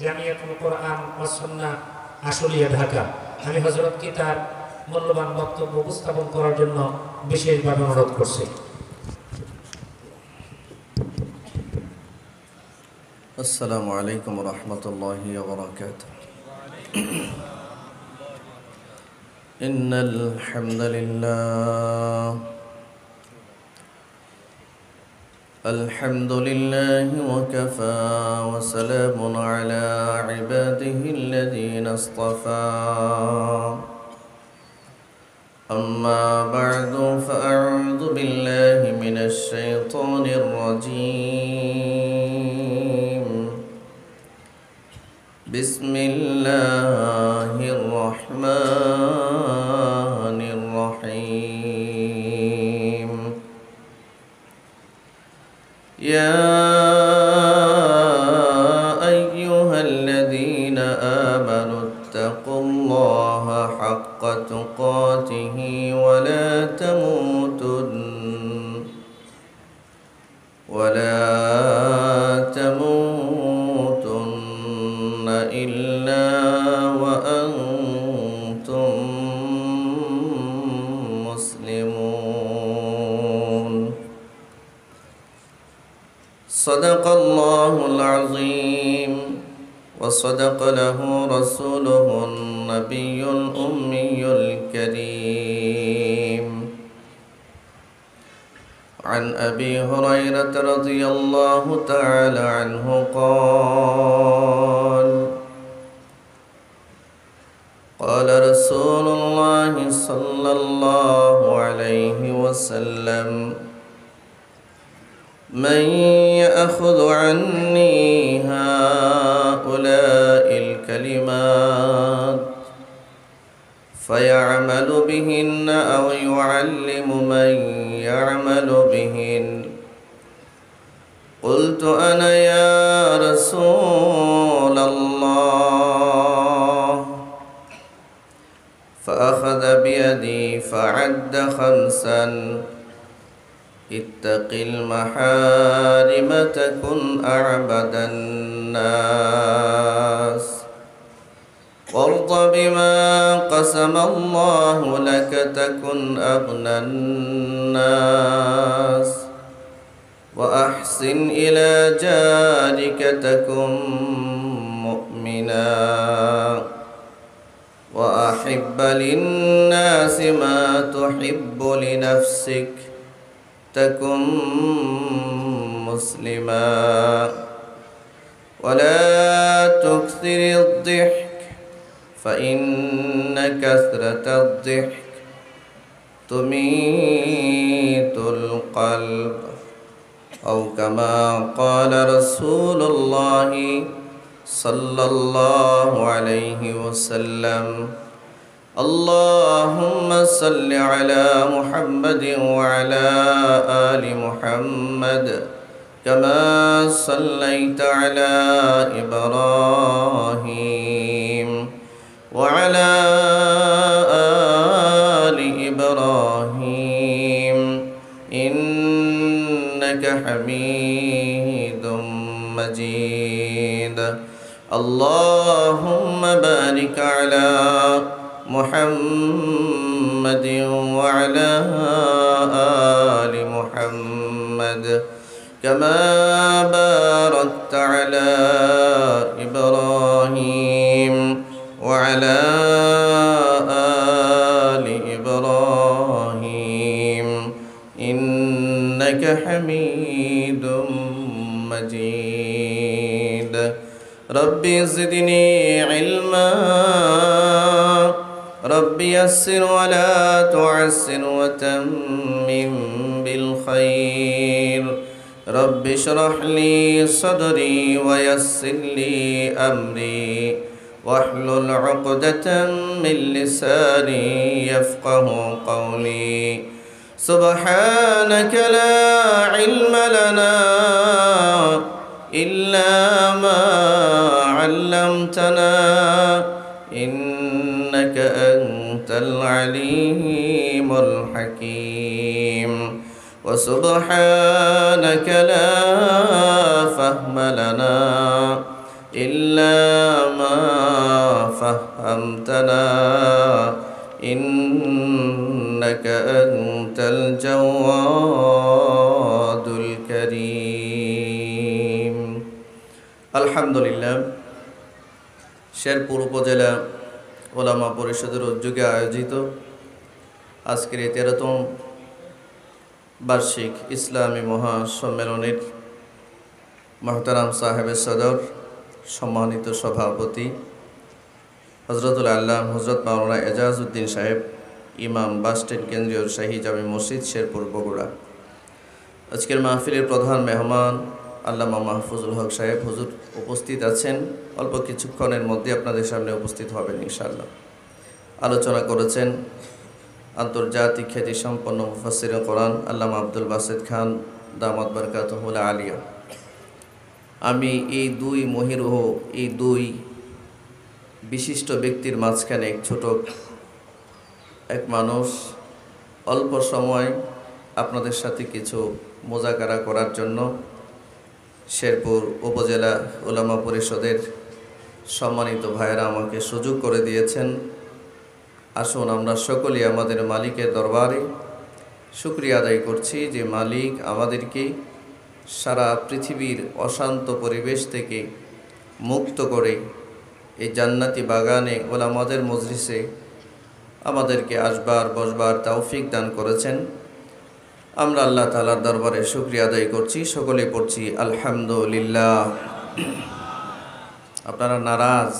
জামিয়াতুল কোরআন ওয়াস সুন্নাহ আশুলিয়া ঢাকা। আমি হযরতকে তার মূল্যবান বক্তব্য উপস্থাপন করার জন্য বিশেষভাবে অনুরোধ করছি। السلام عليكم ورحمة الله وبركاته. إن الحمد لله وكفى وسلام على عباده الذين اصطفى. أما بعد فأعوذ بالله من الشيطان الرجيم. بسم الله الرحمن الرحيم. يا أيها الذين آمنوا اتقوا الله حق تقاته ولا تموتن إلا وأنتم مسلمون. صدق الله العظيم وصدق له رسوله النبي الأمي الكريم. عن أبي هريرة رضي الله تعالى عنه قال قال رسول الله صلى الله عليه وسلم: من يأخذ عني هؤلاء الكلمات فيعمل بهن أو يعلم من يعمل بهن. قلت أنا يا رسول الله. فأخذ بيدي فعد 5: اتق المحارم تكن أعبد الناس، وارض بما قسم الله لك تكن أغنى الناس، وأحسن إلى جارك تكن مؤمنا، وأحب للناس ما تحب لنفسك تكن مسلما، ولا تكثر الضحك فإن كثرة الضحك تميت القلب، أو كما قال رسول الله صلى الله عليه وسلم. اللهم صل على محمد وعلى آل محمد كما صليت على إبراهيم وعلى آل إبراهيم إنك حميد مجيد. اللهم بارك على محمد وعلى آل محمد كما باركت على إبراهيم وعلى آل إبراهيم إنك حميد مجيد. ربي زدني علما، ربي يسر ولا تعسر وتمم بالخير. رب اشرح لي صدري ويسر لي أمري واحلل عقدة من لساني يفقه قولي. سبحانك لا علم لنا إلا ما علمتنا إنك أنت العليم الحكيم. وسبحانك لا فهم لنا إلا ما فهمتنا إنك أنت الجواد الكريم الحمد لله শেরপুর উপজেলা ওলামা পরিষদের উদ্যোগে আয়োজিত আজকের এই 13তম বার্ষিক ইসলামী মহাসম্মেলনের মোহতারাম সাহেব সদর সম্মানিত সভাপতি হজরতুল আল্লাহ হজরত মাওলানা এজাজউদ্দিন সাহেব ইমাম বাসস্ট্যান্ড কেন্দ্রীয় শাহী জামে মসজিদ শেরপুর বগুড়া, আজকের মাহফিলের প্রধান মেহমান আল্লামা মাহফুজুল হক সাহেব হুজুর উপস্থিত আছেন। অল্প কিছুক্ষণের মধ্যে আপনাদের সামনে উপস্থিত হবেন ইনশাআল্লাহ। আলোচনা করেছেন আন্তর্জাতিক খ্যাতিসম্পন্ন মুফাসসিরে কোরআন আল্লামা আব্দুল বাসিত খান দামাত বারকাতুহুল আলিয়া। আমি এই দুই মহিরুহ, এই দুই বিশিষ্ট ব্যক্তির মাঝখানে ছোট এক মানুষ, অল্প সময় আপনাদের সাথে কিছু মোজাকারা করার জন্য শেরপুর উপজেলা উলামা পরিষদের সম্মানিত ভাইয়েরা আমাকে সুযোগ করে দিয়েছেন। আসুন আমরা সকলেই আমাদের মালিকের দরবারে শুকরিয়া আদায় করছি যে মালিক আমাদেরকে সারা পৃথিবীর অশান্ত পরিবেশ থেকে মুক্ত করে এই জান্নাতি বাগানে ওলামাদের মজলিসে আমাদেরকে আসবার বসবার তৌফিক দান করেছেন। আমরা আল্লাহ তাআলার দরবারে শুকরিয়া আদায় করছি, সকলে পড়ছি আলহামদুলিল্লাহ। আপনারা নারাজ?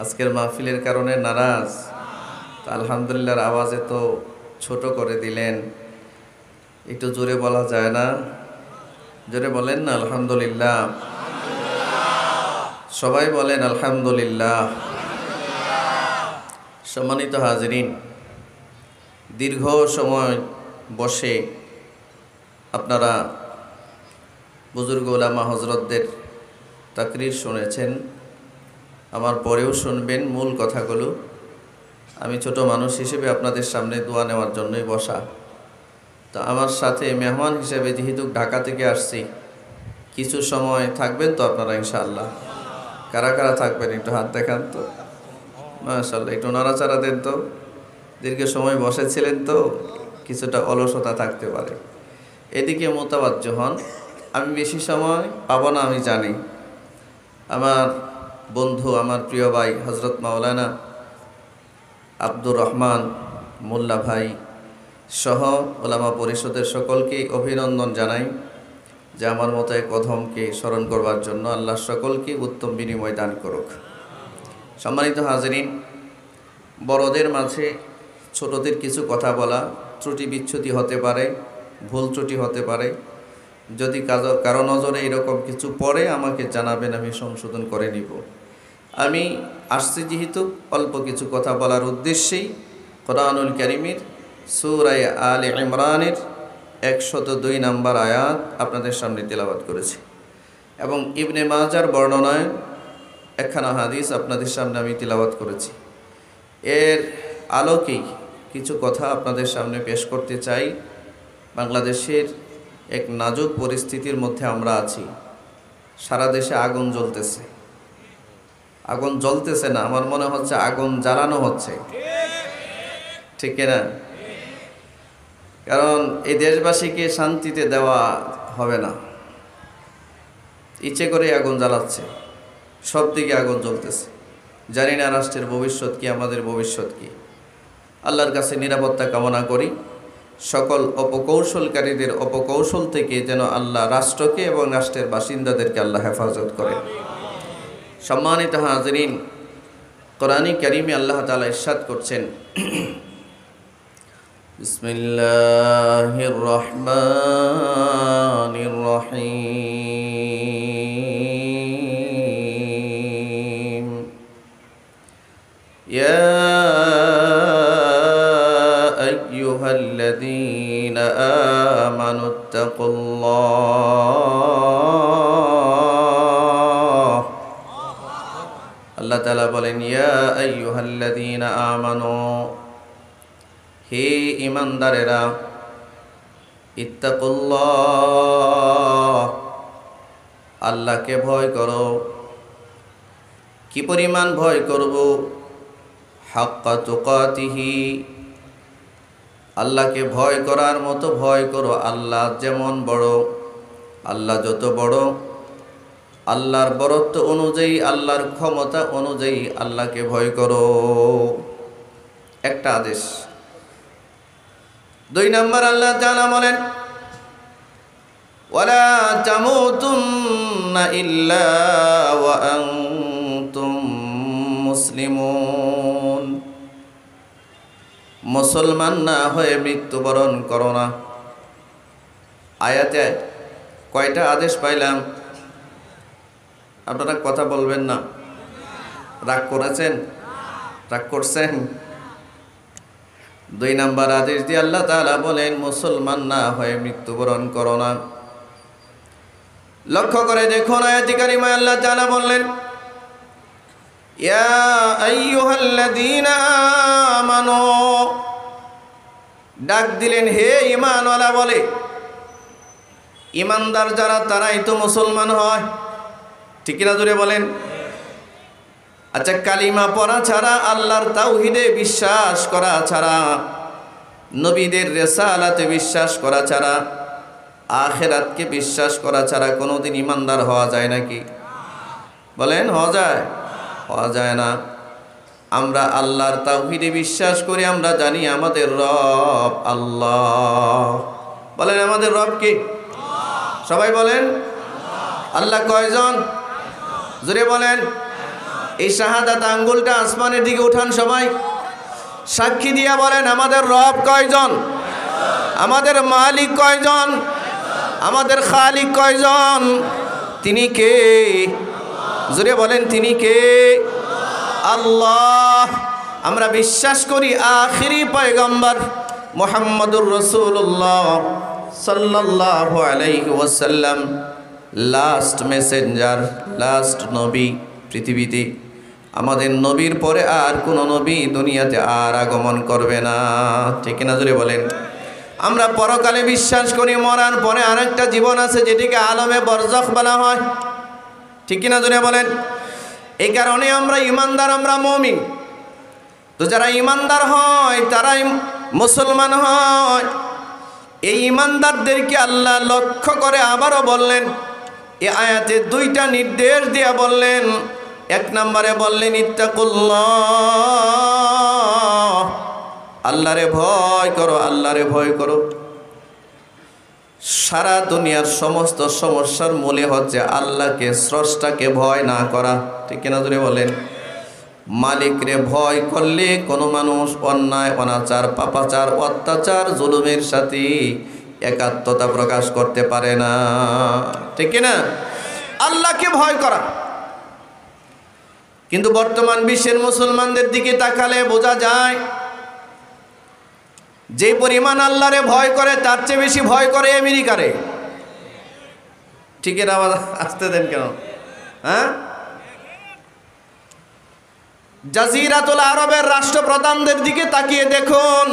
আজকের মাহফিলের কারণে নারাজ? আলহামদুলিল্লাহর আওয়াজে তো ছোট করে দিলেন, একটু জোরে বলা যায় না? জোরে বলেন না আলহামদুলিল্লাহ। সবাই বলেন আলহামদুলিল্লাহ। সম্মানিত হাজিরিন, দীর্ঘ সময় বসে আপনারা বুজুর্গ উলামা হজরতদের তাকরীর শুনেছেন, আমার পরেও শুনবেন মূল কথাগুলো। আমি ছোট মানুষ হিসেবে আপনাদের সামনে দোয়া নেওয়ার জন্যই বসা। তো আমার সাথে মেহমান হিসেবে যেহেতু ঢাকা থেকে আসছি, কিছু সময় থাকবেন তো আপনারা ইনশাআল্লাহ? কারা কারা থাকবেন একটু হাত দেখান তো। মাশাআল্লাহ, একটু নাড়াচাড়া দেন তো। দীর্ঘ সময় বসেছিলেন তো কিছুটা অলসতা থাকতে পারে, এদিকে মোতাবাজ্জ হন। আমি বেশি সময় পাবো না আমি জানি। আমার বন্ধু, আমার প্রিয় ভাই হজরত মাওলানা আব্দুর রহমান মোল্লা ভাই সহ ওলামা পরিষদের সকলকে অভিনন্দন জানাই যে আমার মতো এক অধমকে স্মরণ করবার জন্য আল্লাহ সকলকে উত্তম বিনিময় দান করুক। সম্মানিত হাজিরিন, বড়দের মাঝে ছোটদের কিছু কথা বলা ত্রুটি বিচ্ছুতি হতে পারে, ভুল ত্রুটি হতে পারে। যদি কারো নজরে এরকম কিছু পড়ে আমাকে জানাবেন, আমি সংশোধন করে নিব। আমি আসছি যেহেতু অল্প কিছু কথা বলার উদ্দেশ্যেই কোরআনুল কারীমের সূরা আলে ইমরানের 102 নম্বর আয়াত আপনাদের সামনে তেলাওয়াত করেছি এবং ইবনে মাজার বর্ণনায় একখানা হাদিস আপনাদের সামনে আমি তেলাওয়াত করেছি। এর আলোকেই কিছু কথা আপনাদের সামনে পেশ করতে চাই। বাংলাদেশের এক নাজুক পরিস্থিতির মধ্যে আমরা আছি। সারা দেশে আগুন জ্বলতেছে। আগুন জ্বলতেছে না, আমার মনে হচ্ছে আগুন জ্বালানো হচ্ছে, ঠিক না? কারণ এই দেশবাসীকে শান্তিতে দেওয়া হবে না, ইচ্ছে করে আগুন জ্বালাচ্ছে, সব দিকে আগুন জ্বলতেছে। জানি না রাষ্ট্রের ভবিষ্যৎ কি, আমাদের ভবিষ্যৎ কি। আল্লাহর কাছে নিরাপত্তা কামনা করি। সকল অপকৌশলকারীদের অপকৌশল থেকে যেন আল্লাহ রাষ্ট্রকে এবং রাষ্ট্রের বাসিন্দাদেরকে আল্লাহ হেফাজত করেন। সম্মানিত হাজিরিন, কোরআনে কারীমে আল্লাহ তাআলা ইরশাদ করছেন, বিসমিল্লাহির রহমানির রহিম, ইয়া আইয়ুহাল্লাযীনা আমানুত্তাকুল্লাহ। আল্লাহ তাআলা বলেন, ইয়া আইয়ুহাল্লাযীনা আমানু, হে ঈমানদারেরা, ইত্তাকুল্লাহ, আল্লাহকে ভয় করো। কি পরিমাণ ভয় করব? হাক্কা তুকাতিহি, আল্লাহকে ভয় করার মতো ভয় করো। আল্লাহ যেমন বড়, আল্লাহ যত বড়, আল্লাহর বড়ত্ব অনুযায়ী, আল্লাহর ক্ষমতা অনুযায়ী আল্লাহকে ভয় করো। একটা আদেশ। 2 নম্বর আল্লাহ তাআলা বলেন, ওয়ালা তামুতুন্না ইল্লা ওয়া আনতুম মুসলিমুন, মুসলমান না হয়ে মৃত্যুবরণ করো না। আয়াতে কয়টা আদেশ পাইলাম? আপনারা কথা বলবেন না, রাগ করেছেন? রাগ করছেন? 2 নম্বর আদেশ দিয়ে আল্লাহ তাআলা বলেন, মুসলমান না হয়ে মৃত্যুবরণ করো না। লক্ষ্য করে দেখুন আয়াতে কারিমায় আল্লাহ তাআলা বললেন, ইয়া আইয়ুহাল্লাযীনা আমানু, ডাক দিলেন হে ঈমানওয়ালা বলে। ঈমানদার যারা তারাই তো মুসলমান হয়, ঠিক কিনা জোরে বলেন? আচ্ছা, কালিমা পড়া ছাড়া, আল্লাহর তাওহীদে বিশ্বাস করা ছাড়া, নবীদের রিসালাতে বিশ্বাস করা ছাড়া, আখিরাতকে বিশ্বাস করা ছাড়া কোনোদিন ঈমানদার হওয়া যায় নাকি? বলেন, হওয়া যায়? হওয়া যায় না। আমরা আল্লাহর তাওহীদে বিশ্বাস করি, আমরা জানি আমাদের রব আল্লাহ। বলেন, আমাদের রব কে? সবাই বলেন, আল্লাহ কয়জন? জোরে বলেন। এই শাহাদাত আঙ্গুলটা আসমানের দিকে উঠান সবাই, সাক্ষী দিয়া বলেন, আমাদের রব কয়জন? আমাদের মালিক কয়জন? আমাদের খালিক কয়জন? তিনি কে? জোরে বলেন, তিনি কে? আল্লাহ। আমরা বিশ্বাস করি আখিরি পয়গম্বর মুহাম্মদুর রাসূলুল্লাহ সাল্লাল্লাহু আলাইহি ওয়াসাল্লাম লাস্ট মেসেঞ্জার, লাস্ট নবী পৃথিবীতে। আমাদের নবীর পরে আর কোনো নবী দুনিয়াতে আর আগমন করবে না, ঠিক না? জোরে বলেন। আমরা পরকালে বিশ্বাস করি, মরার পরে আরেকটা জীবন আছে যেটিকে আলমে বরজখ বলা হয়, ঠিক কিনা? জোরে বলেন। এই কারণে আমরা ঈমানদার, আমরা মুমিন। তো যারা ঈমানদার হয় তারাই মুসলমান হয়। এই ঈমানদারদেরকে আল্লাহ লক্ষ্য করে আবারও বললেন, এই আয়াতে 2টা নির্দেশ দিয়ে বললেন। 1 নম্বরে বললেন ইত্তাকুল্লাহ, আল্লাহরে ভয় করো, আল্লাহরে ভয় করো। সারা দুনিয়ার সমস্ত সমস্যার মূলে হচ্ছে আল্লাহকে, স্রষ্টাকে ভয় না করা, ঠিক কিনা? জোরে বলেন। মালিকরে ভয় করলে কোনো মানুষ অন্যায়, অনাচার, পাপাচার, অত্যাচার, জুলুমের সাথে একাত্মতা প্রকাশ করতে পারে না, ঠিক কিনা? আল্লাহকে ভয় করা। কিন্তু বর্তমান বিশ্বের মুসলমানদের দিকে তাকালে বোঝা যায়, যে পরিমাণ আল্লাহরে ভয় করে তার চেয়ে বেশি ভয় করে আমেরিকারে। ঠিক এর আওয়াজ আসতে দেন কেন? হ্যাঁ, জাজিরাতুল আরবের রাষ্ট্রপ্রধানদের দিকে তাকিয়ে দেখুন।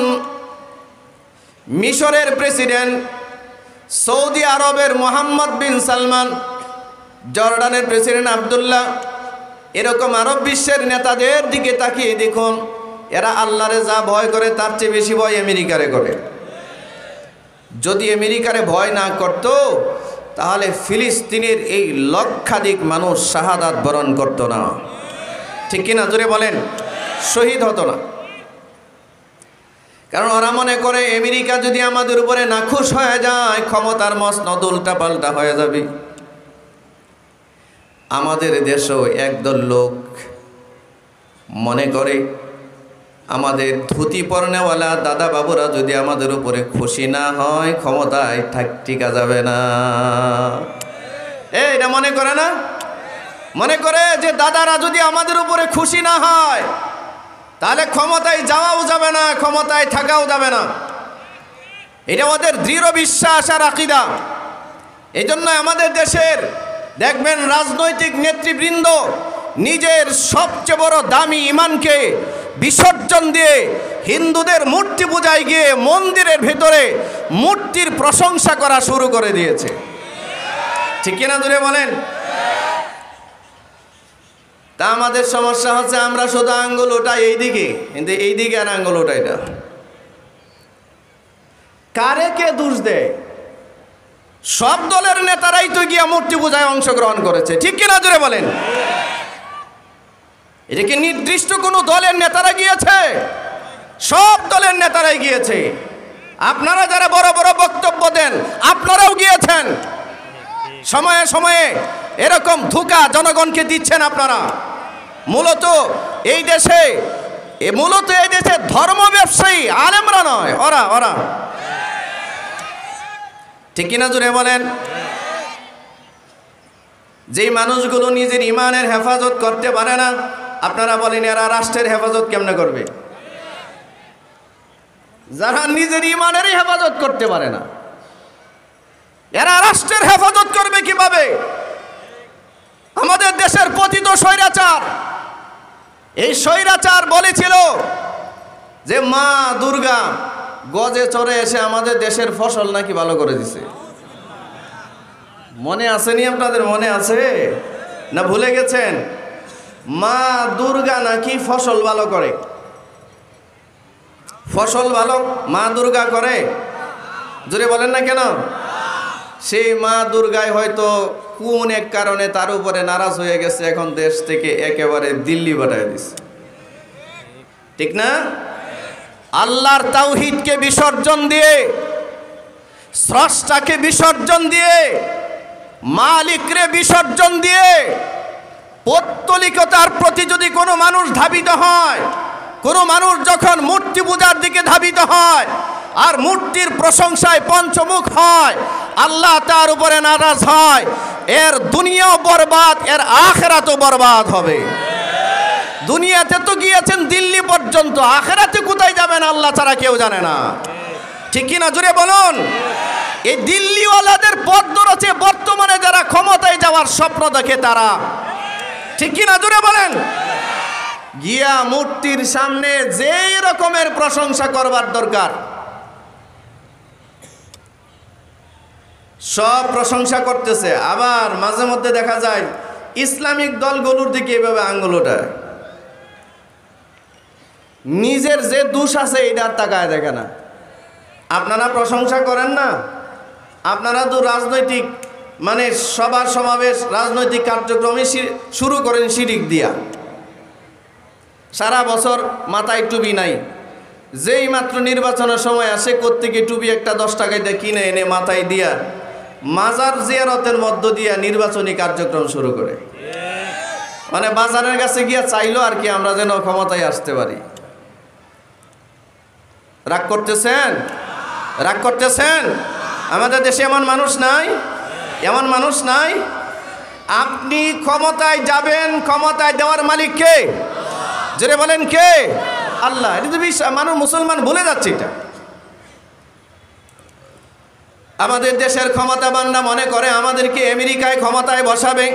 মিশরের প্রেসিডেন্ট, সৌদি আরবের মোহাম্মদ বিন সালমান, জর্ডানের প্রেসিডেন্ট আব্দুল্লাহ, এরকম আরব বিশ্বের নেতাদের দিকে তাকিয়ে দেখুন, এরা আল্লাহরে যা ভয় করে তার চেয়ে বেশি ভয় আমেরিকারে করে। যদি আমেরিকারে ভয় না করত তাহলে ফিলিস্তিনের এই লক্ষাধিক মানুষ শাহাদাত বরণ করত না, ঠিক কিনা? জোরে বলেন, শহীদ হতো না। কারণ ওরা মনে করে আমেরিকা যদি আমাদের উপরে নাখুশ হয়ে যায়, ক্ষমতার মসনদ উল্টা পাল্টা হয়ে যাবে। আমাদের দেশেও একদল লোক মনে করে আমাদের ধুতি পরনেওয়ালা দাদা বাবুরা যদি আমাদের উপরে খুশি না হয়, ক্ষমতায় টিকা যাবে না। এটা মনে করে না? মনে করে যে দাদারা যদি আমাদের উপরে খুশি না হয় তাহলে ক্ষমতায় যাওয়াও যাবে না, ক্ষমতায় থাকাও যাবে না। এটা ওদের দৃঢ় বিশ্বাস আর আকীদা। এই জন্য আমাদের দেশের দেখবেন রাজনৈতিক নেতৃবৃন্দ নিজের সবচেয়ে বড় দামি ঈমানকে বিসর্জন দিয়ে হিন্দুদের মূর্তি পূজায় গিয়ে মন্দিরের ভেতরে মূর্তির প্রশংসা করা শুরু করে দিয়েছে, ঠিক কিনা? জোরে বলেন। তা আমাদের সমস্যা হচ্ছে আমরা শুধু আঙ্গুল ওঠাই এইদিকে, কিন্তু এইদিকে আর আঙ্গুল ওঠাই না। কারে কে দোষ দেয়? সব দলের নেতারাই তো গিয়া মূর্তি পূজায় অংশগ্রহণ করেছে, ঠিক কিনা জোরে বলেন? এটা কি নির্দিষ্ট কোনো দলের নেতারা গিয়েছে? সব দলের নেতারাই গিয়েছে। আপনারা যারা বড় বড় বক্তব্য দেন আপনারাও গিয়েছেন। সময়ে সময়ে এরকম ধোঁকা জনগণকে দিচ্ছেন আপনারা। মূলত এই দেশে ধর্ম ব্যবসায়ী আলেমরা নয়, ওরা ঠিক কিনা জোরে বলেন? যেই মানুষগুলো নিজের ইমানের হেফাজত করতে পারে না, আপনারা বলেন এরা রাষ্ট্রের হেফাজত কেমনে করবে? যারা নিজের ইমানেরই হেফাজত করতে পারে না, এরা রাষ্ট্রের হেফাজত করবে কিভাবে? আমাদের দেশের পতিত স্বৈরাচার, এই স্বৈরাচার বলেছিল যে মা দুর্গা গজে চড়ে এসে আমাদের দেশের ফসল নাকি ভালো করে দিছে। মনে আসেনি আপনাদের? মনে আছে না ভুলে গেছেন? মা দুর্গা নাকি ফসল ভালো করে। ফসল ভালো মা দুর্গা করে? জোরে বলেন না কেন? সেই মা দুর্গায় হয়তো কোন এক কারণে তার উপরে নারাজ হয়ে গেছে, এখন দেশ থেকে একেবারে দিল্লি পাঠিয়ে দিচ্ছে, ঠিক না? আল্লাহর তাওহীদকে বিসর্জন দিয়ে, স্রষ্টাকে বিসর্জন দিয়ে, মালিকরে বিসর্জন দিয়ে পৌত্তলিকতার প্রতি যদি কোনো মানুষ ধাবিত হয়, কোনো মানুষ যখন মূর্তি পূজার দিকে ধাবিত হয় আর মূর্তির প্রশংসায় পঞ্চমুখ হয়, আল্লাহ তার উপরে নারাজ হয়, এর দুনিয়াও বরবাদ, এর আখিরাতও বরবাদ হবে। দুনিয়াতে তো গিয়েছেন দিল্লি পর্যন্ত, আখিরাতে কোথায় যাবেন আল্লাহ ছাড়া কেউ জানে না, ঠিক কি না জোরে বলুন? এই দিল্লিওয়ালাদের পথ ধরেছে বর্তমানে যারা ক্ষমতায় যাওয়ার স্বপ্ন দেখে তারা, ঠিক কি না জোরে বলেন? গিয়া মূর্তির সামনে যেই রকমের প্রশংসা করবার দরকার সব প্রশংসা করতেছে, আবার মাঝে মধ্যে দেখা যায় ইসলামিক দলগুলোর দিকে এভাবে আঙ্গুল ওঠায়। নিজের যে দোষ আছে এটা তাকায় দেখে না। আপনারা প্রশংসা করেন না, আপনারা তো রাজনৈতিক মানে সবার সমাবেশ, রাজনৈতিক কার্যক্রমে শুরু করেন শিরিক দিয়া। সারা বছর মাথায় টুপি নাই, যেই মাত্র নির্বাচনের সময় আসে কোত্থেকে টুপি একটা 10 টাকায় দিয়ে কিনে এনে মাথায় দিয়া মাজার জিয়ারতের মধ্য দিয়া নির্বাচনী কার্যক্রম শুরু করে। মানে বাজারের কাছে গিয়া চাইলো আর কি আমরা যেন ক্ষমতায় আসতে পারি। রাগ করতেছেন? রাগ করতেছেন? আমাদের দেশে এমন মানুষ নাই, এমন মানুষ নাই। আপনি ক্ষমতায় যাবেন, ক্ষমতায় দেওয়ার মালিক কে? জোরে বলেন কে? আল্লাহ। এটা তো মানুষ মুসলমান ভুলে যাচ্ছে। এটা আমাদের দেশের ক্ষমতাবানরা মনে করে আমাদেরকে আমেরিকায় ক্ষমতায় বসাবে,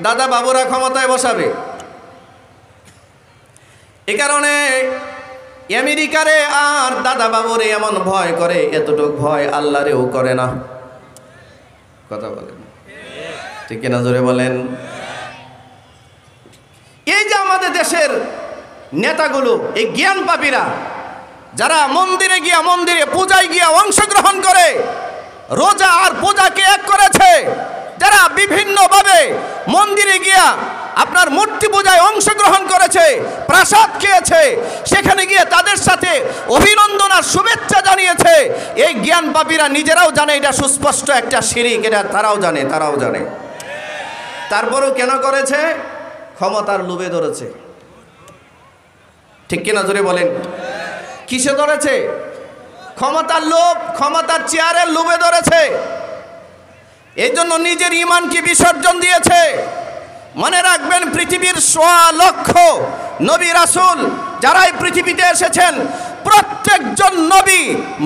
দাদা বাবুরা ক্ষমতায় বসাবে। এ কারণে আমেরিকারে আর দাদা বাবুরে এমন ভয় করে, এতটুক ভয় আল্লাহরেও করে না। কথা বলেন ঠিক কিনা জোরে বলেন? এই যে আমাদের দেশের নেতাগুলো, এই জ্ঞান পাপীরা যারা মন্দিরে গিয়া, মন্দিরে পূজায় গিয়া অংশগ্রহণ করে, রোজা আর পূজাকে এক করেছে, যারা বিভিন্নভাবে মন্দিরে গিয়া আপনার মূর্তি পূজায় অংশগ্রহণ করেছে, প্রসাদ খেয়েছে, সেখানে গিয়ে তাদের সাথে অভিনন্দন আর শুভেচ্ছা জানিয়েছে, এই জ্ঞান পাপীরা নিজেরাও জানে এটা সুস্পষ্ট একটা শিরিক, এটা তারাও জানে। তারপরেও কেন করেছে? ক্ষমতার লোভে ধরেছে, ঠিক কিনা জোরে বলেন? কিসে ধরেছে? ক্ষমতার লোভ, ক্ষমতার চেয়ারের লোভে ধরেছে। এই জন্য নিজের ঈমানকে বিসর্জন দিয়েছে। মনে রাখবেন, পৃথিবীর 1.25 লক্ষ নবী রাসূল যারাই পৃথিবীতে এসেছেন, প্রত্যেকজন নবী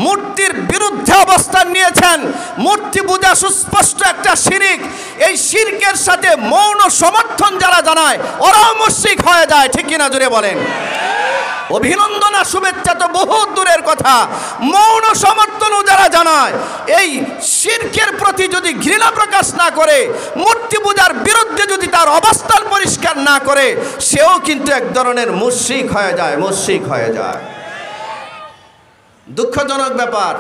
মূর্তির বিরুদ্ধে অবস্থান নিয়েছেন। মূর্তি পূজা সুস্পষ্ট একটা শিরক। এই শিরকের সাথে মৌন সমর্থন যারা জানায় ওরাও মুশরিক হয়ে যায়, ঠিক কিনা জোরে বলেন? অভিনন্দন আর শুভেচ্ছা তো বহুত দূরের কথা, মৌন সমর্থনও যারা জানায়, এই শিরকের প্রতি যদি ঘৃণা প্রকাশ না করে, মূর্তি পূজার বিরুদ্ধে যদি তার অবস্থান পরিষ্কার না করে, সেও কিন্তু এক ধরনের মুশরিক হয়ে যায়, মুশরিক হয়ে যায়। দুঃখজনক ব্যাপার,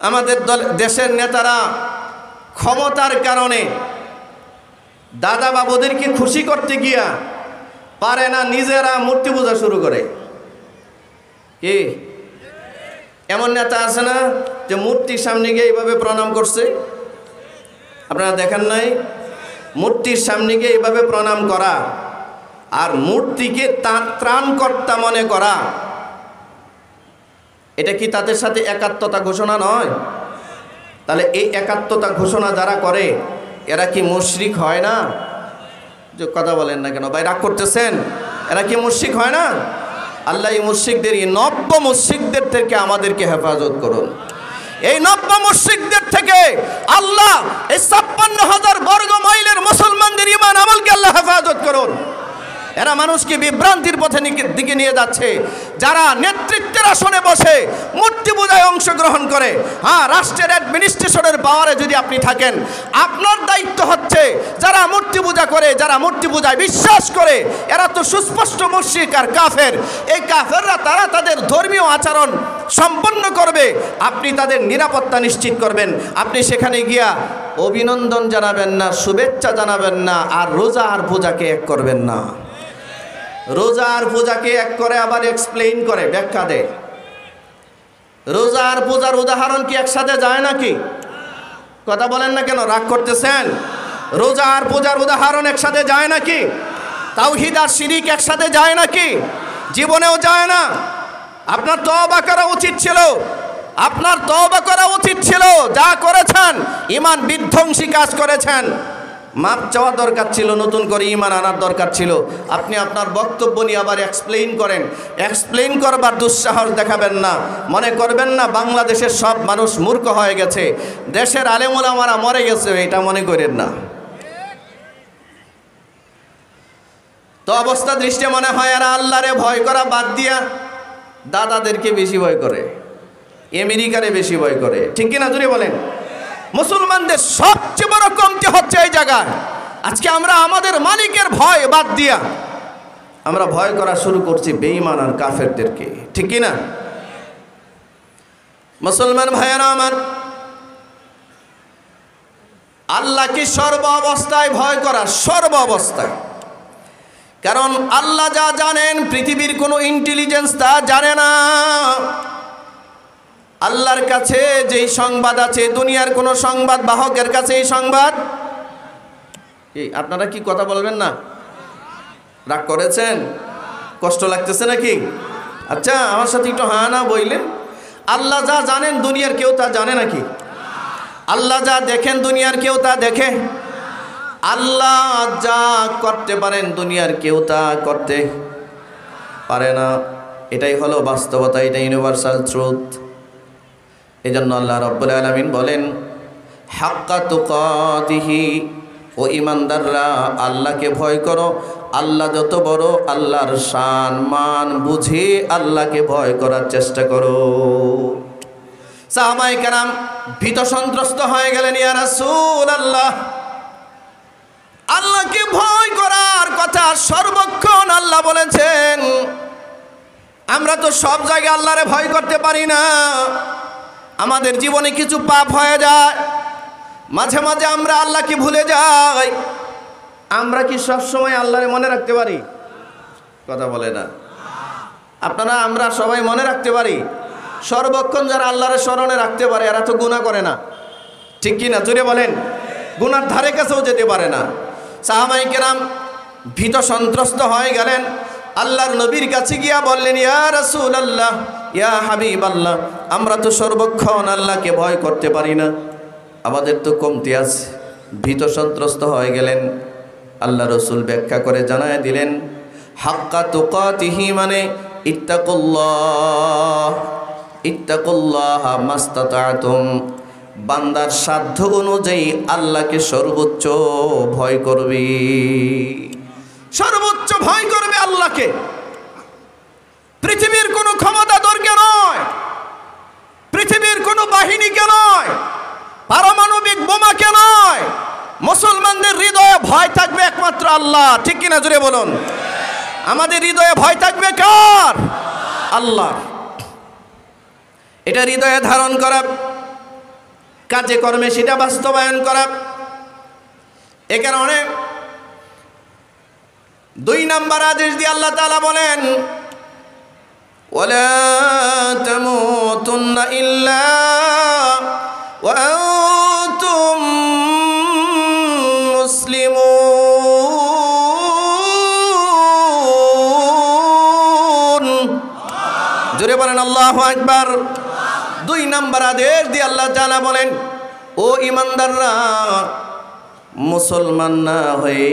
আমাদের দেশের নেতারা ক্ষমতার কারণে দাদা বাবুদেরকে খুশি করতে গিয়া পারে না, নিজেরা মূর্তি পূজা শুরু করে। কি এমন নেতা আছে না যে মূর্তির সামনে গিয়ে এইভাবে প্রণাম করছে? আপনারা দেখেন নাই? মূর্তির সামনে গিয়ে এইভাবে প্রণাম করা আর মূর্তিকে তার ত্রাণকর্তা মনে করা, এটা কি তাদের সাথে একাত্মতা ঘোষণা নয়? তাহলে এই একাত্মতা ঘোষণা যারা করে এরা কি মুশরিক হয় না? যে কথা বলেন না কেন ভাই, রাগ করতেছেন? এরা কি মুশরিক হয় না? আল্লাহ এই মুশরিকদের, এই নব্য মুশরিকদের থেকে আমাদেরকে হেফাজত করুন। এই নব্য মুশরিকদের থেকে আল্লাহ, এই ৫৬,০০০ বর্গ মাইলের মুসলমানদের ঈমান আমলকে আল্লাহ হেফাজত করুন। এরা মানুষকে বিভ্রান্তির পথে দিকে নিয়ে যাচ্ছে। যারা নেতৃত্বের আসনে বসে মূর্তি পূজায় অংশগ্রহণ করে, হ্যাঁ, রাষ্ট্রের অ্যাডমিনিস্ট্রেশনের পাওয়ারে যদি আপনি থাকেন, আপনার দায়িত্ব হচ্ছে যারা মূর্তি পূজা করে, যারা মূর্তি পূজায় বিশ্বাস করে, এরা তো সুস্পষ্ট মুশরিক আর কাফের। এই কাফেররা তারা তাদের ধর্মীয় আচরণ সম্পন্ন করবে, আপনি তাদের নিরাপত্তা নিশ্চিত করবেন। আপনি সেখানে গিয়া অভিনন্দন জানাবেন না, শুভেচ্ছা জানাবেন না, আর রোজা আর পূজাকে এক করবেন না। রোজা আর পূজাকে এক করে আবার এক্সপ্লেইন করে, ব্যাখ্যা দেয়। রোজা আর পূজার উদাহরণ কি একসাথে যায় নাকি? কথা বলেন না কেন, রাগ করতেছেন? রোজা আর পূজার উদাহরণ একসাথে যায় নাকি? তাওহীদ আর শিরিক একসাথে যায় নাকি? জীবনেও যায় না। আপনার তওবা করা উচিত ছিল, আপনার তওবা করা উচিত ছিল। যা করেছেন ঈমান বিধ্বংসী কাজ করেছেন, মাপ চাওয়া দরকার ছিল, নতুন করে ঈমান আনার দরকার ছিল। আপনি আপনার বক্তব্য নিয়ে আবার এক্সপ্লেইন করেন, এক্সপ্লেইন করবার দুঃসাহস দেখাবেন না। মনে করবেন না বাংলাদেশের সব মানুষ মূর্খ হয়ে গেছে, দেশের আলেম ওলামারা মরে গেছে, এটা মনে করেন না। তো অবস্থা দৃষ্টি মনে হয় এরা আল্লাহরে ভয় করা বাদ দিয়া দাদাদেরকে বেশি ভয় করে, আমেরিকারে বেশি ভয় করে। ঠিক কিনা জুড়ে বলেন? মুসলমানদের সবচেয়ে বড় কমতি হচ্ছে এই জায়গায়। আজকে আমরা আমাদের মালিকের ভয় বাদ দিয়া আমরা ভয় করা শুরু করছি বেঈমান আর কাফেরদেরকে। ঠিক কিনা? মুসলমান ভাইয়েরা আমার, আল্লাহকে সর্ব অবস্থায় ভয় করা, সর্ব অবস্থায়। কারণ আল্লাহ যা জানেন পৃথিবীর কোনো ইন্টেলিজেন্স তা জানে না। আল্লাহর কাছে যেই সংবাদ আছে, দুনিয়ার কোনো সংবাদ বাহকের কাছে এই সংবাদ কি? আপনারা কি কথা বলবেন না? রাগ করেছেন? কষ্ট লাগতেছে নাকি? আচ্ছা, আমার সাথে একটু হ্যাঁ না বললেন। আল্লাহ যা জানেন দুনিয়ার কেউ তা জানে নাকি? আল্লাহ যা দেখেন দুনিয়ার কেউ তা দেখে? আল্লাহ যা করতে পারেন দুনিয়ার কেউ তা করতে পারে না। এটাই হলো বাস্তবতা, এটা ইউনিভার্সাল ট্রুথ। এই জন্য আল্লাহ রাব্বুল আলামিন বলেন, হাক্কা তুকাতিহি, ও ইমানদাররা আল্লাহকে ভয় করো। আল্লাহ যত বড়, আল্লাহর শান মান বুঝে আল্লাহকে ভয় করার চেষ্টা করো। সাহাবায়ে কেরাম ভীত সন্ত্রস্ত হয়ে গেলেন, ইয়া রাসূলুল্লাহ, আল্লাহকে ভয় করার কথা সর্বক্ষণ আল্লাহ বলেছেন, আমরা তো সব জায়গায় আল্লাহরে ভয় করতে পারি না। আমাদের জীবনে কিছু পাপ হয়ে যায়, মাঝে মাঝে আমরা আল্লাহকে ভুলে যাই। আমরা কি সব সময় আল্লাহরে মনে রাখতে পারি? কথা বলে না আপনারা। আমরা সবাই মনে রাখতে পারি? সর্বক্ষণ যারা আল্লাহরে স্মরণে রাখতে পারে এরা তো গুনাহ করে না। ঠিক কি না? জোরে বলেন। গুনার ধারে কাছেও যেতে পারে না। সাহাবায়ে কেরাম ভীত সন্ত্রস্ত হয়ে গেলেন, আল্লাহর নবীর কাছে গিয়া বললেন, ইয়া রাসূলুল্লাহ, ইয়া হাবিবাল্লাহ, আমরা তো সর্বক্ষণ আল্লাহকে ভয় করতে পারি না, আমাদের তো কমতি আছে। ভীত সন্ত্রস্ত হয়ে গেলেন। আল্লাহ রসুল ব্যাখ্যা করে জানায় দিলেন, হাক্কা তুকাতিহি মানে ইত্তাকুল্লাহ, ইত্তাকুল্লাহ মাস্তাতাতুম, বান্দার সাধ্য অনুযায়ী আল্লাহকে সর্বোচ্চ ভয় করবি। সর্বোচ্চ ভয় করবে আল্লাহকে। পৃথিবীর কোনো ক্ষমতা দরকার নয়, পৃথিবীর কোনো বাহিনীকে নয়, পারমাণবিক বোমাকে নয়। মুসলমানদের হৃদয়ে ভয় থাকবে একমাত্র আল্লাহ। ঠিক কিনা জোরে বলুন। আমাদের হৃদয়ে ভয় থাকবে কার? আল্লাহ। এটা হৃদয়ে ধারণ করা, কাজে কর্মে সেটা বাস্তবায়ন করা। এ কারণে 2 নম্বর আদেশ দিয়ে আল্লাহ তাআলা বলেন, ওয়ালা তামুতুন্না ইল্লা ওয়া আনতুম মুসলিমুন। জোরে বলেন আল্লাহু আকবার। 2 নম্বর আদেশ দিয়ে আল্লাহ তাআলা বলেন, ও ঈমানদাররা, মুসলমান না হয়ে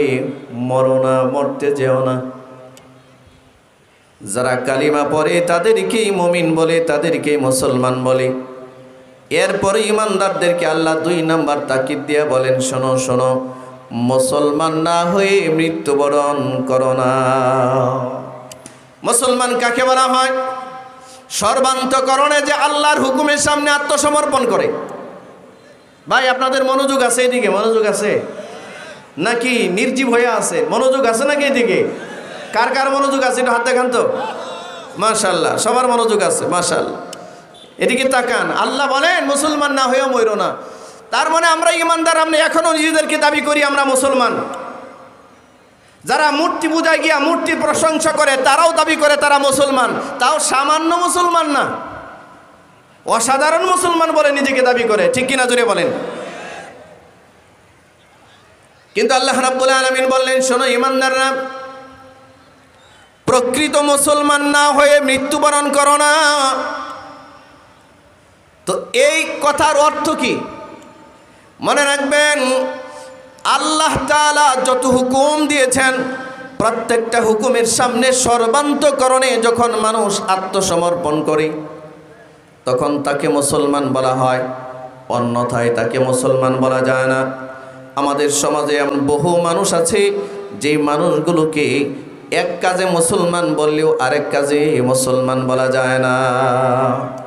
মরো না, মরতে যেও না। যারা কালিমা পড়ে তাদেরকেই মুমিন বলে, তাদেরকেই মুসলমান বলে। এরপরে ঈমানদারদেরকে আল্লাহ 2 নম্বর তাকিদ দিয়ে বলেন, শোনো শোনো, মুসলমান না হয়ে মৃত্যুবরণ করো না। মুসলমান কাকে বলা হয়? সর্বান্তকরণে যে আল্লাহর হুকুমের সামনে আত্মসমর্পণ করে। ভাই আপনাদের মনোযোগ আছে এদিকে? মনোযোগ আছে নাকি নির্জীব হয়ে আছে? মনোযোগ আছে নাকি এদিকে? কার কার মনোযোগ আছে একটু হাত দেখান তো। মাশাআল্লাহ, সবার মনোযোগ আছে, মাশাআল্লাহ। এদিকে তাকান। আল্লাহ বলেন মুসলমান না হয়েও মরো না। তার মানে আমরা ঈমানদার, আমরা এখনো নিজেদেরকে দাবি করি আমরা মুসলমান। যারা মূর্তি পূজায় গিয়া মূর্তির প্রশংসা করে তারাও দাবি করে তারা মুসলমান, তাও সামান্য মুসলমান না, অসাধারণ মুসলমান বলে নিজেকে দাবি করে। ঠিক কিনা জোরে বলেন। কিন্তু আল্লাহ রাব্বুল আলামিন বললেন, শোনো ঈমানদাররা, প্রকৃত মুসলমান না হয়ে মৃত্যুবরণ করো না। তো এই কথার অর্থ কি? মনে রাখবেন, আল্লাহ তাআলা যত হুকুম দিয়েছেন প্রত্যেকটা হুকুমের সামনে সর্বান্তকরণে যখন মানুষ আত্মসমর্পণ করে তখন তাকে মুসলমান বলা হয়, অন্যথায় তাকে মুসলমান বলা যায় না। আমাদের সমাজে এমন বহু মানুষ আছে যে মানুষগুলোকে এক কাজে মুসলমান বললেও আরেক কাজে মুসলমান বলা যায় না।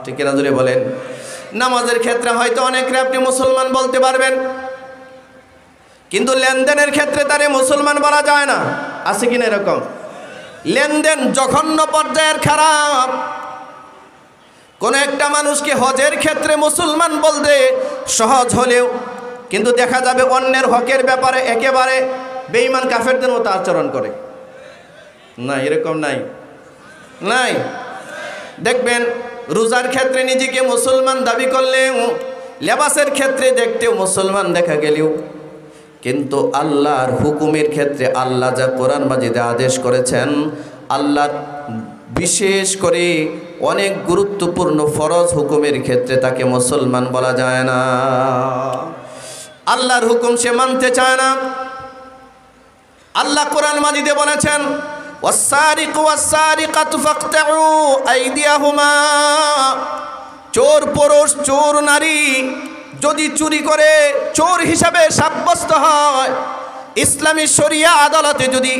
ঠিক কিনা জোরে বলেন। নামাজের ক্ষেত্রে হয়তো অনেকরে আপনি মুসলমান বলতে পারবেন, কিন্তু লেনদেনের ক্ষেত্রে তারে মুসলমান বলা যায় না। আছে কিনা এরকম? লেনদেন জঘন্য পর্যায়ের খারাপ। কোন একটা মানুষকে হজের ক্ষেত্রে মুসলমান বলতে সহজ হলেও কিন্তু দেখা যাবে অন্যের হকের ব্যাপারে একেবারে বেঈমান কাফেরদের মতো আচরণ করে। না, এরকম নাই? নাই। দেখবেন রোজার ক্ষেত্রে নিজেকে মুসলমান দাবি করলেও, লেবাসের ক্ষেত্রে দেখতেও মুসলমান দেখা গেলেও, কিন্তু আল্লাহর হুকুমের ক্ষেত্রে আল্লাহ যা কোরআন মাজিদে আদেশ করেছেন, আল্লাহ বিশেষ করে অনেক গুরুত্বপূর্ণ ফরজ হুকুমের ক্ষেত্রে তাকে মুসলমান বলা যায় না। আল্লাহর হুকুম সে মানতে চায় না। আল্লাহ কোরআন মাজিদে বলেছেন, ওয়াস-সারিকু ওয়াস-সারিকাতু ফাকতাউ আইদিয়াহুমা। চোর পুরুষ, চোর নারী যদি চুরি করে চোর হিসাবে সাব্যস্ত হয়, ইসলামী শরিয়া আদালতে যদি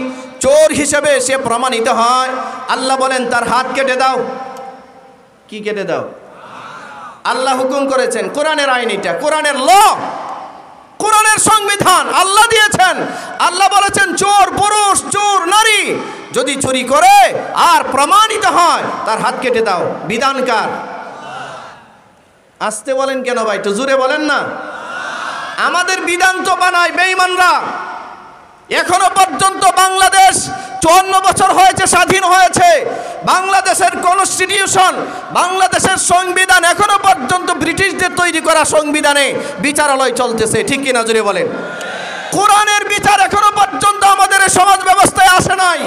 চোর হিসাবে সে প্রমাণিত হয়, আল্লাহ বলেন তার হাত কেটে দাও। কি কেটে দাও? আল্লাহ হুকুম করেছেন, কোরআনের আইন, এটা কোরআনের ল, কোরআনের সংবিধান আল্লাহ দিয়েছেন। আল্লাহ বলেছেন চোর পুরুষ, চোর নারী যদি চুরি করে আর প্রমাণিত হয় তার হাত কেটে দাও। বিধানকার। আসতে বলেন কেন ভাই? তো জোরে বলেন না। আমাদের বিধান তো বানায় বেঈমানরা। এখনো পর্যন্ত বাংলাদেশ 54 বছর হয়েছে স্বাধীন হয়েছে, বাংলাদেশের কনস্টিটিউশন, বাংলাদেশের সংবিধান এখনো পর্যন্ত ব্রিটিশদের তৈরি করা সংবিধানে বিচারালয় চলতেছে। ঠিক কিনা জোরে বলেন। কোরআনের বিচার এখনো পর্যন্ত আমাদের সমাজ ব্যবস্থায় আসে নাই।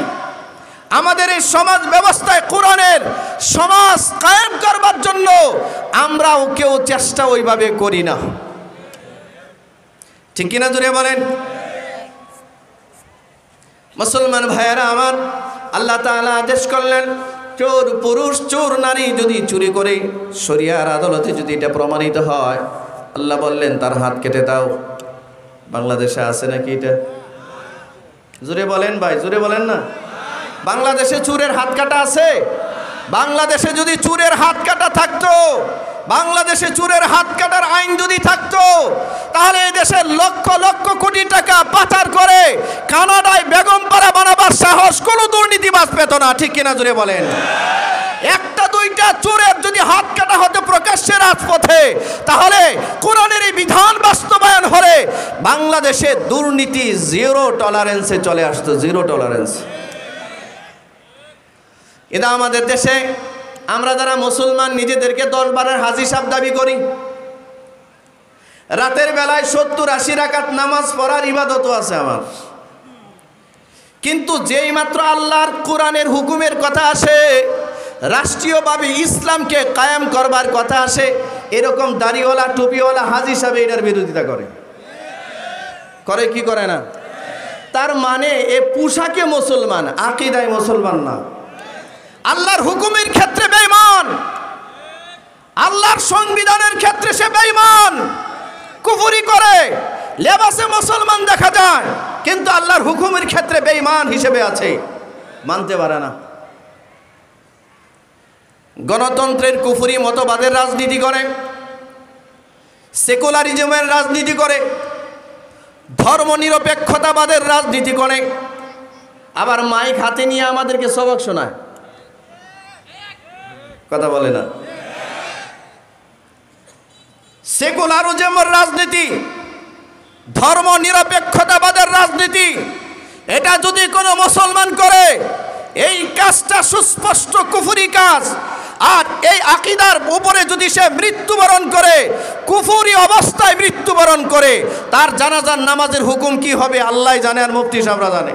আমাদের এই সমাজ ব্যবস্থায় কোরআনের সমাজ কায়েম করবার জন্য আমরাও কেউ চেষ্টা ওইভাবে করি না। ঠিক কিনা জোরে বলেন। মুসলমান ভাইয়েরা আমার, আল্লাহ তাআলা আদেশ করলেন চোর পুরুষ, চোর নারী যদি চুরি করে শরিয়ার আদালতে যদি এটা প্রমাণিত হয়, আল্লাহ বললেন তার হাত কেটে দাও। বাংলাদেশে আছে নাকি এটা? জোরে বলেন ভাই, জোরে বলেন না। বাংলাদেশে চোরের হাত কাটা আছে? বাংলাদেশে যদি চোরের হাত কাটা থাকতো, বাংলাদেশে চোরের হাত কাটার আইন যদি থাকতো, তাহলে এই দেশের লক্ষ লক্ষ কোটি টাকা পাচার করে কানাডায় বেগমপাড়া বানাবার সাহস কোনো দুর্নীতিবাজ পেত না, ঠিক কিনা জোরে বলেন। একটা দুইটা চোরের যদি হাত কাটা হতো প্রকাশ্যে রাজপথে, তাহলে কোরআনের এই বিধান বাস্তবায়ন হলে বাংলাদেশে দুর্নীতি জিরো টলারেন্সে চলে আসতো, জিরো টলারেন্স। এটা আমাদের দেশে আমরা যারা মুসলমান নিজেদেরকে 10-12 হাজী সাহেব দাবি করি, রাতের বেলায় 70-80 রাকাত নামাজ পড়ার ইবাদতও আছে আমার, কিন্তু যেই মাত্র আল্লাহর কোরআনের হুকুমের কথা আসে, রাষ্ট্রীয়ভাবে ইসলামকে কায়েম করবার কথা আসে, এরকম দাড়িওয়ালা টুপিওয়ালা হাজী সাহেব এটার বিরোধিতা করে কি করে না? তার মানে এ পোশাকে মুসলমান, আকীদায় মুসলমান না। আল্লাহর হুকুমের ক্ষেত্রে বেঈমান, আল্লাহর সংবিধানের ক্ষেত্রে সে বেঈমান, কুফরি করে। লেবাসে মুসলমান দেখা যায়, কিন্তু আল্লাহর হুকুমের ক্ষেত্রে বেঈমান হিসেবে আছে, মানতে পারে না। গণতন্ত্রের কুফরি মতবাদের রাজনীতি করে, সেকুলারিজমের রাজনীতি করে, ধর্মনিরপেক্ষতাবাদের রাজনীতি করে, আবার মাইক হাতে নিয়ে আমাদেরকে সবক শোনায়, কথা বলে না। সেকুলারিজমের রাজনীতি, ধর্মনিরপেক্ষতাবাদের রাজনীতি, এটা যদি কোনো মুসলমান করে, এই কাজটা সুস্পষ্ট কুফরি কাজ। আর এই আকীদার উপরে যদি সে মৃত্যুবরণ করে, কুফরি অবস্থায় মৃত্যুবরণ করে, তার জানাজার নামাজের হুকুম কি হবে আল্লাহ জানে, আর মুফতি সাহেবরা জানে।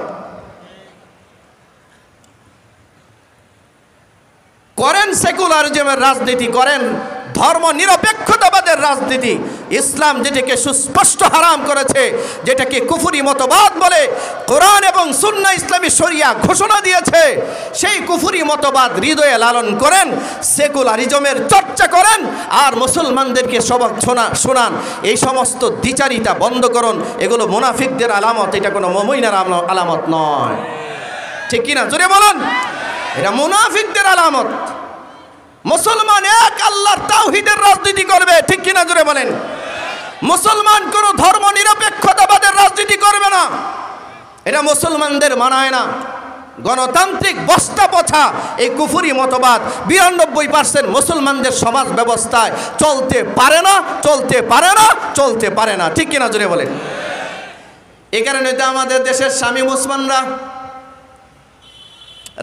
করেন সেকুলারিজমের রাজনীতি, করেন ধর্ম নিরপেক্ষতাবাদের রাজনীতি। ইসলাম যেটাকে সুস্পষ্ট হারাম করেছে, যেটাকে কুফরি মতবাদ বলে কোরআন এবং সুন্নাহ ইসলামী শরিয়া ঘোষণা দিয়েছে, সেই কুফরি মতবাদ হৃদয়ে লালন করেন, সেকুলারিজমের চর্চা করেন, আর মুসলমানদেরকে সবক শোনান। এই সমস্ত দ্বিচারিতা বন্ধ করুন। এগুলো মুনাফিকদের আলামত, এটা কোনো মুমিনের আলামত নয়, ঠিক কিনা জোরে বলুন। এটা মুনাফিকদের আলামত। মুসলমান এক আল্লাহর তাওহীদের রাজনীতি করবে, ঠিক কিনা জোরে বলেন। মুসলমান কোনো ধর্ম নিরপেক্ষতাবাদের রাজনীতি করবে না, এটা মুসলমানদের মানায় না। গণতান্ত্রিক বস্তা পচা এই কুফরি মতবাদ 92% মুসলমানদের সমাজ ব্যবস্থায় চলতে পারে না, চলতে পারে না, চলতে পারে না, ঠিক কিনা জোরে বলেন। এই কারণে তো আমাদের দেশের স্বামী মুসলমানরা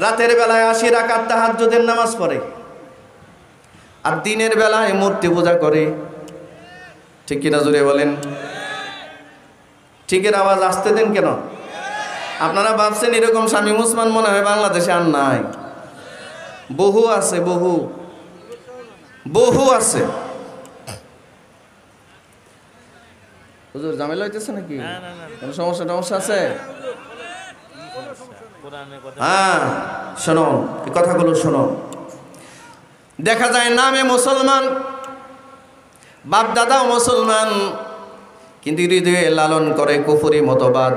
রাতের বেলায় 80 রাকাত তাহাজ্জুদের নামাজ পড়ে, আর দিনের বেলায় মূর্তি পূজা করে, ঠিক কিনা জোরে বলেন। ঠিকের আওয়াজ আসতে দেন কেন? আপনারা ভাবছেন এরকম স্বামী মুসলমান মনে হয় বাংলাদেশে আর নাই? বহু আছে, বহু বহু আছে। হুজুর ঝামেলা হইতেছে নাকি? কোনো সমস্যা আছে? হ্যাঁ, শোনো, এই কথাগুলো শোনো। দেখা যায় নামে মুসলমান, বাপ দাদাও মুসলমান, কিন্তু হৃদয়ে লালন করে কুফরি মতবাদ,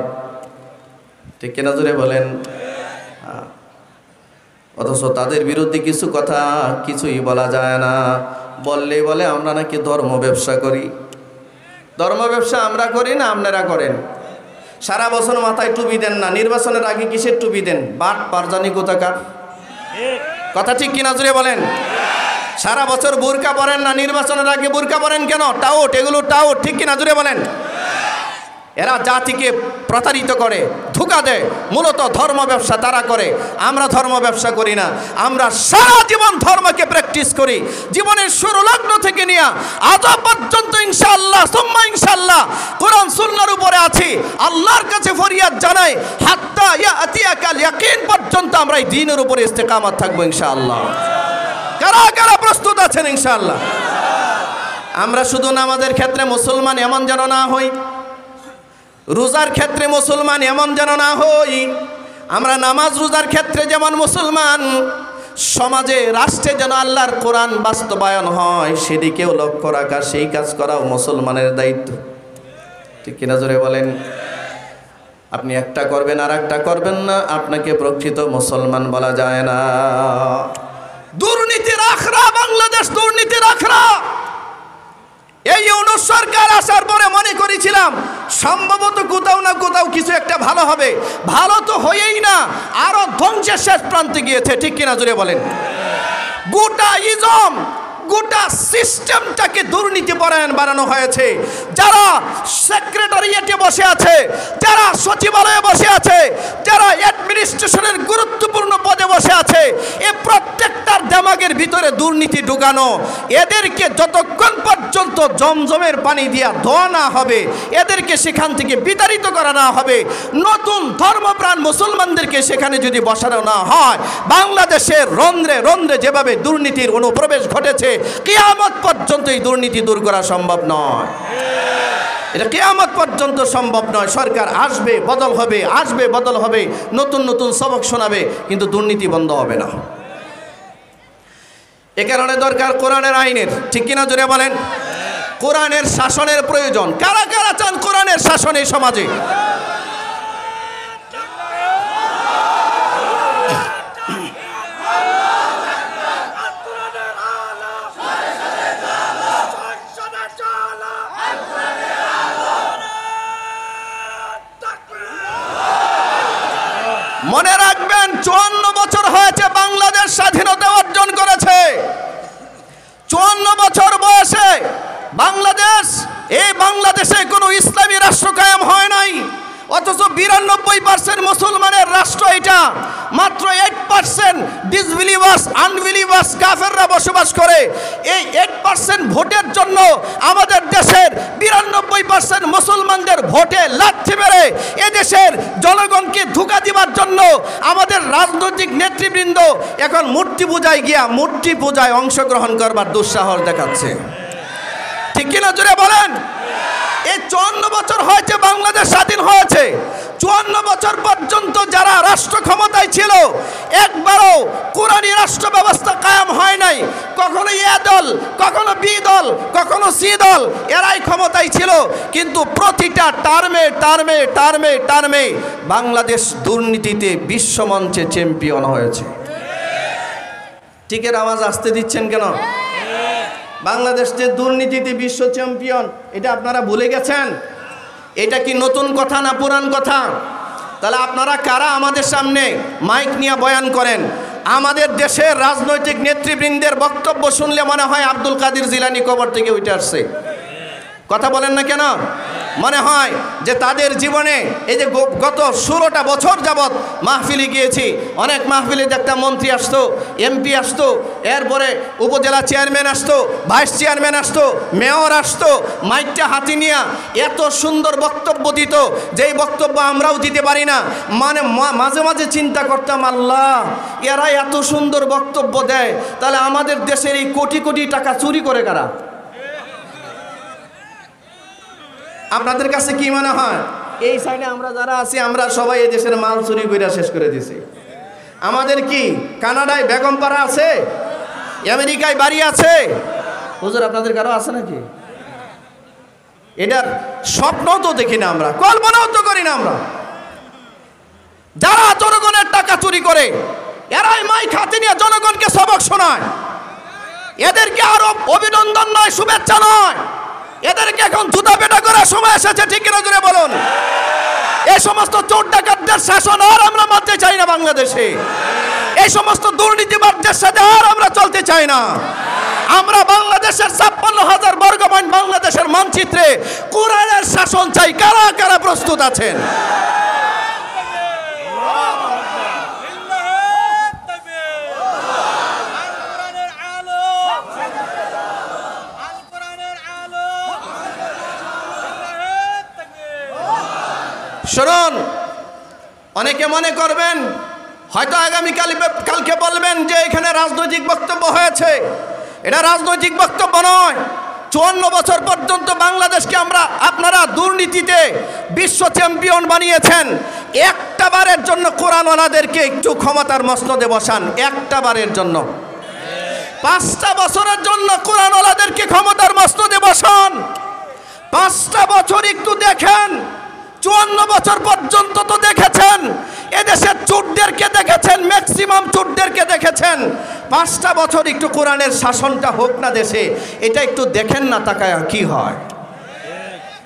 ঠিক কিনা জোরে বলেন। অথচ তাদের বিরুদ্ধে কিছু কথা কিছুই বলা যায় না। বললেই বলে আমরা নাকি ধর্ম ব্যবসা করি। ধর্ম ব্যবসা আমরা করি না, আপনারা করেন। সারা বছর মাথায় টুপি দেন না, নির্বাচনের আগে কিসের টুপি দেন? বাট পারজানি কোথাকার, কথা ঠিক কিনা জোরে বলেন। সারা বছর বোরকা পরেন না, নির্বাচনের আগে বোরকা পরেন কেন? টাউট, এগুলো টাউট, ঠিক কিনা জোরে বলেন। এরা জাতিকে প্রতারিত করে, ধোঁকা দেয়। মূলত ধর্ম ব্যবসা তারা করে, আমরা ধর্ম ব্যবসা করি না। আমরা সারা জীবন ধর্মকে প্র্যাকটিস করি, জীবনের শুরু লগ্ন থেকে নিয়ে আজ পর্যন্ত ইনশাআল্লাহ সুম্মা ইনশাআল্লাহ কোরআন সুন্নাহর উপরে আছি। আল্লাহর কাছে ফরিয়াদ জানাই, হাত্তা ইয়াতিয়াকাল ইয়াকিন পর্যন্ত আমরা এই দ্বীনের উপরে ইস্তেকামত থাকবো ইনশাআল্লাহ। কারা কারা প্রস্তুত আছেন ইনশাআল্লাহ? আমরা শুধু নামাজের ক্ষেত্রে মুসলমান এমন যেন না হই, রোজার ক্ষেত্রে মুসলমান এমন যেন না হই। আমরা নামাজ রোজার ক্ষেত্রে যেমন মুসলমান, সমাজে রাষ্ট্রে যেন আল্লাহর কোরআন বাস্তবায়ন হয় সেদিকেও লক্ষ্য রাখা, সেই কাজ করাও মুসলমানের দায়িত্ব, ঠিক কিনা জোরে বলেন। আপনি একটা করবেন আর একটা করবেন না, আপনাকে প্রকৃত মুসলমান বলা যায় না। দুর্নীতির আখড়া বাংলাদেশ, দুর্নীতির আখড়া। এই ইউনূস সরকার আসার পরে মনে করেছিলাম সম্ভবত কোথাও না কোথাও কিছু একটা ভালো হবে। ভালো তো হয়েই না, আরো ধ্বংসের শেষ প্রান্তে গিয়েছে। ঠিক কিনা জুড়ে বলেন? গোটা ইজম, গোটা সিস্টেমটাকে দুর্নীতি পরায়ণ বানানো হয়েছে। যারা সেক্রেটারিয়েটে বসে আছে, যারা সচিবালয়ে বসে আছে, যারা অ্যাডমিনিস্ট্রেশনের গুরুত্বপূর্ণ পদে বসে আছে, এ প্রত্যেকটার দিমাগের ভিতরে দুর্নীতি ঢুকানো। এদেরকে যতক্ষণ পর্যন্ত জমজমের পানি দিয়া ধোয়া না হবে, এদেরকে সেখান থেকে বিতাড়িত করা না হবে, নতুন ধর্মপ্রাণ মুসলমানদেরকে সেখানে যদি বসানো না হয়, বাংলাদেশের রন্ধ্রে রন্ধ্রে যেভাবে দুর্নীতির অনুপ্রবেশ ঘটেছে, কিয়ামত পর্যন্ত এই দুর্নীতি দূর করা সম্ভব নয়। এটা কিয়ামত পর্যন্ত সম্ভব নয়। সরকার আসবে, বদল হবে, আসবে, বদল হবে, নতুন নতুন সবক শোনাবে, কিন্তু দুর্নীতি বন্ধ হবে না। এ কারণে দরকার কোরআনের আইনের। ঠিক কিনা জোরে বলেন? কোরআনের শাসনের প্রয়োজন। কারা কারা চান কোরআনের শাসন এই সমাজে? মনে রাখবেন, 54 বছর হয়েছে বাংলাদেশ স্বাধীনতা অর্জন করেছে। 54 বছর বয়সে বাংলাদেশ, এই বাংলাদেশে কোনো ইসলামী রাষ্ট্র কায়েম হয় নাই। অথচ 92% মুসলমানের রাষ্ট্র এটা। মাত্র 8% ডিসবিলিভার্স, আনবিলিভার্স, কাফেররা বসবাস করে। এই 8% ভোটের জন্য আমাদের দেশের 92% মুসলমানদের ভোটে লাথি মেরে এদেশের জনগণকে ধোঁকা দিবার জন্য আমাদের রাজনৈতিক নেতৃবৃন্দ এখন মূর্তি পূজায় গিয়া মূর্তি পূজায় অংশগ্রহণ করবার দুঃসাহস দেখাচ্ছে। ঠিক কিনা জোরে বলেন? এই 54 বছর হয়েছে বাংলাদেশ স্বাধীন হয়েছে। 54 বছর পর্যন্ত যারা রাষ্ট্র ক্ষমতায় ছিল, একবারও কোরআনী রাষ্ট্র ব্যবস্থা কায়েম হয় নাই। কখনো এ দল, কখনো বি দল, কখনো সি দল, এরাই ক্ষমতায় ছিল। কিন্তু প্রতিটা টার্মে টার্মে টার্মে টার্মে বাংলাদেশ দুর্নীতিতে বিশ্বমঞ্চে চ্যাম্পিয়ন হয়েছে। ঠিকের আওয়াজ আসতে দিচ্ছেন কেন? বাংলাদেশ যে দুর্নীতিতে বিশ্ব চ্যাম্পিয়ন, এটা আপনারা ভুলে গেছেন? এটা কি নতুন কথা না পুরান কথা? তাহলে আপনারা কারা আমাদের সামনে মাইক নিয়ে বয়ান করেন? আমাদের দেশের রাজনৈতিক নেতৃবৃন্দের বক্তব্য শুনলে মনে হয় আব্দুল কাদের জিলানী কবর থেকে উঠে আসছে। কথা বলেন না কেন? মনে হয় যে তাদের জীবনে এই যে গত 16টা বছর যাবৎ মাহফিলে গিয়েছি, অনেক মাহফিলে দেখতাম মন্ত্রী আসতো, এমপি আসতো, এরপরে উপজেলা চেয়ারম্যান আসতো, ভাইস চেয়ারম্যান আসতো, মেয়র আসতো, মাইকটা হাতে নিয়ে এত সুন্দর বক্তব্য দিত, যেই বক্তব্য আমরাও দিতে পারি না। মানে মাঝে মাঝে চিন্তা করতাম, আল্লাহ, এরা এত সুন্দর বক্তব্য দেয়, তাহলে আমাদের দেশের এই কোটি কোটি টাকা চুরি করে কারা? আপনাদের কাছে কি মনে হয়? এই সাইডে আমরা যারা আছি, আমরা সবাই এই দেশের মাল চুরি করে শেষ করে দিছি। আমাদের কি কানাডায় বেগমপাড়া আছে, আমেরিকায় বাড়ি আছে? হুজুর আপনাদের কারো আছে নাকি? এটার স্বপ্নও তো দেখি না আমরা, কল্পনাও তো করি না আমরা। যারা জনগণের টাকা চুরি করে, এরাই মাইক হাতে নিয়ে জনগণকে সবক শোনায়। এদেরকে আরো অভিনন্দন নয়, শুভেচ্ছা নয়, এদেরকে এখন জুতা পেটা করার সময় এসেছে। ঠিক কিনা জোরে বলুন? এই সমস্ত চোর ডাকাতদের শাসন আর আমরা মানতে চাই না বাংলাদেশে। এই সমস্ত দুর্নীতিবাদদের সাথে আর আমরা চলতে চাই না। আমরা বাংলাদেশের 56,000 বর্গমাইল বাংলাদেশের মানচিত্রে কোরআনের শাসন চাই। কারা কারা প্রস্তুত আছেন? শুনুন, অনেকে মনে করবেন হয়তো কালকে বলবেন যে এখানে রাজনৈতিক বক্তব্য হয়েছে। এটা রাজনৈতিক বক্তব্য নয়। 54 বছর পর্যন্ত বাংলাদেশকে আপনারা দুর্নীতিতে বিশ্ব চ্যাম্পিয়ন বানিয়েছেন। একটা বারের জন্য কোরআনওয়ালাদেরকে একটু ক্ষমতার মসনদে বসান, একটা বারের জন্য। 5টা বছরের জন্য কোরআনওয়ালাদেরকে ক্ষমতার মসনদে বসান। 5টা বছর একটু দেখেন 54 বছর পর্যন্ত তো দেখেছেন এদেশের চোরদেরকে দেখেছেন, ম্যাক্সিমাম চোরদেরকে দেখেছেন। 5টা বছর একটু কোরআনের শাসনটা হোক না দেশে, এটা একটু দেখেন না তাকায় কি হয়।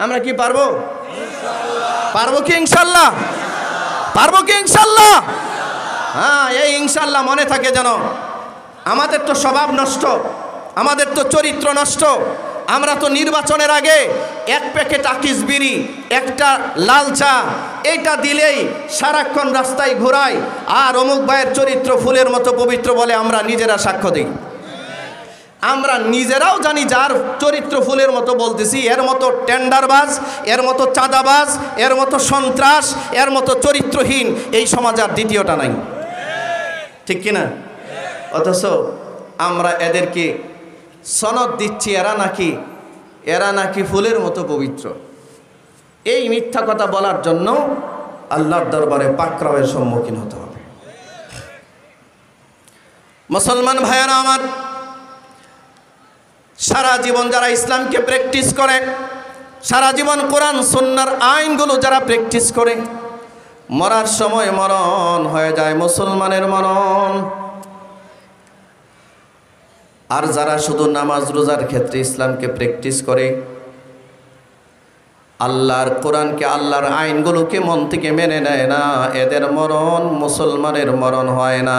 আমরা কি পারবো? পারবো কি ইনশাল্লাহ? পারবো কি ইনশাল্লাহ? হ্যাঁ, এই ইনশাল্লাহ মনে থাকে যেন। আমাদের তো স্বভাব নষ্ট, আমাদের তো চরিত্র নষ্ট। আমরা তো নির্বাচনের আগে 1 প্যাকেট আকিস বিড়ি, একটা লাল চা, এইটা দিলেই সারাক্ষণ রাস্তায় ঘোরাই, আর অমুক ভাইয়ের চরিত্র ফুলের মতো পবিত্র বলে আমরা নিজেরা সাক্ষ্য দিই। আমরা নিজেরাও জানি যার চরিত্র ফুলের মতো বলতেছি, এর মতো টেন্ডারবাজ, এর মতো চাঁদাবাজ, এর মতো সন্ত্রাস, এর মতো চরিত্রহীন এই সমাজে আর দ্বিতীয়টা নাই, ঠিক কিনা? অথচ আমরা এদেরকে সনদ দিচ্ছি এরা নাকি ফুলের মতো পবিত্র। এই মিথ্যা কথা বলার জন্য আল্লাহর দরবারে পাকড়াওয়ের সম্মুখীন হতে হবে। মুসলমান ভাইয়েরা আমার, সারা জীবন যারা ইসলামকে প্র্যাকটিস করে, সারা জীবন কোরআন সুন্নাহর আইনগুলো যারা প্র্যাকটিস করে, মরার সময় মরণ হয়ে যায় মুসলমানের মরণ। আর যারা শুধু নামাজ রোজার ক্ষেত্রে ইসলামকে প্র্যাকটিস করে, আল্লাহর কোরআনকে, আল্লাহর আইনগুলোকে মন থেকে মেনে নেয় না, এদের মরণ মুসলমানের মরণ হয় না।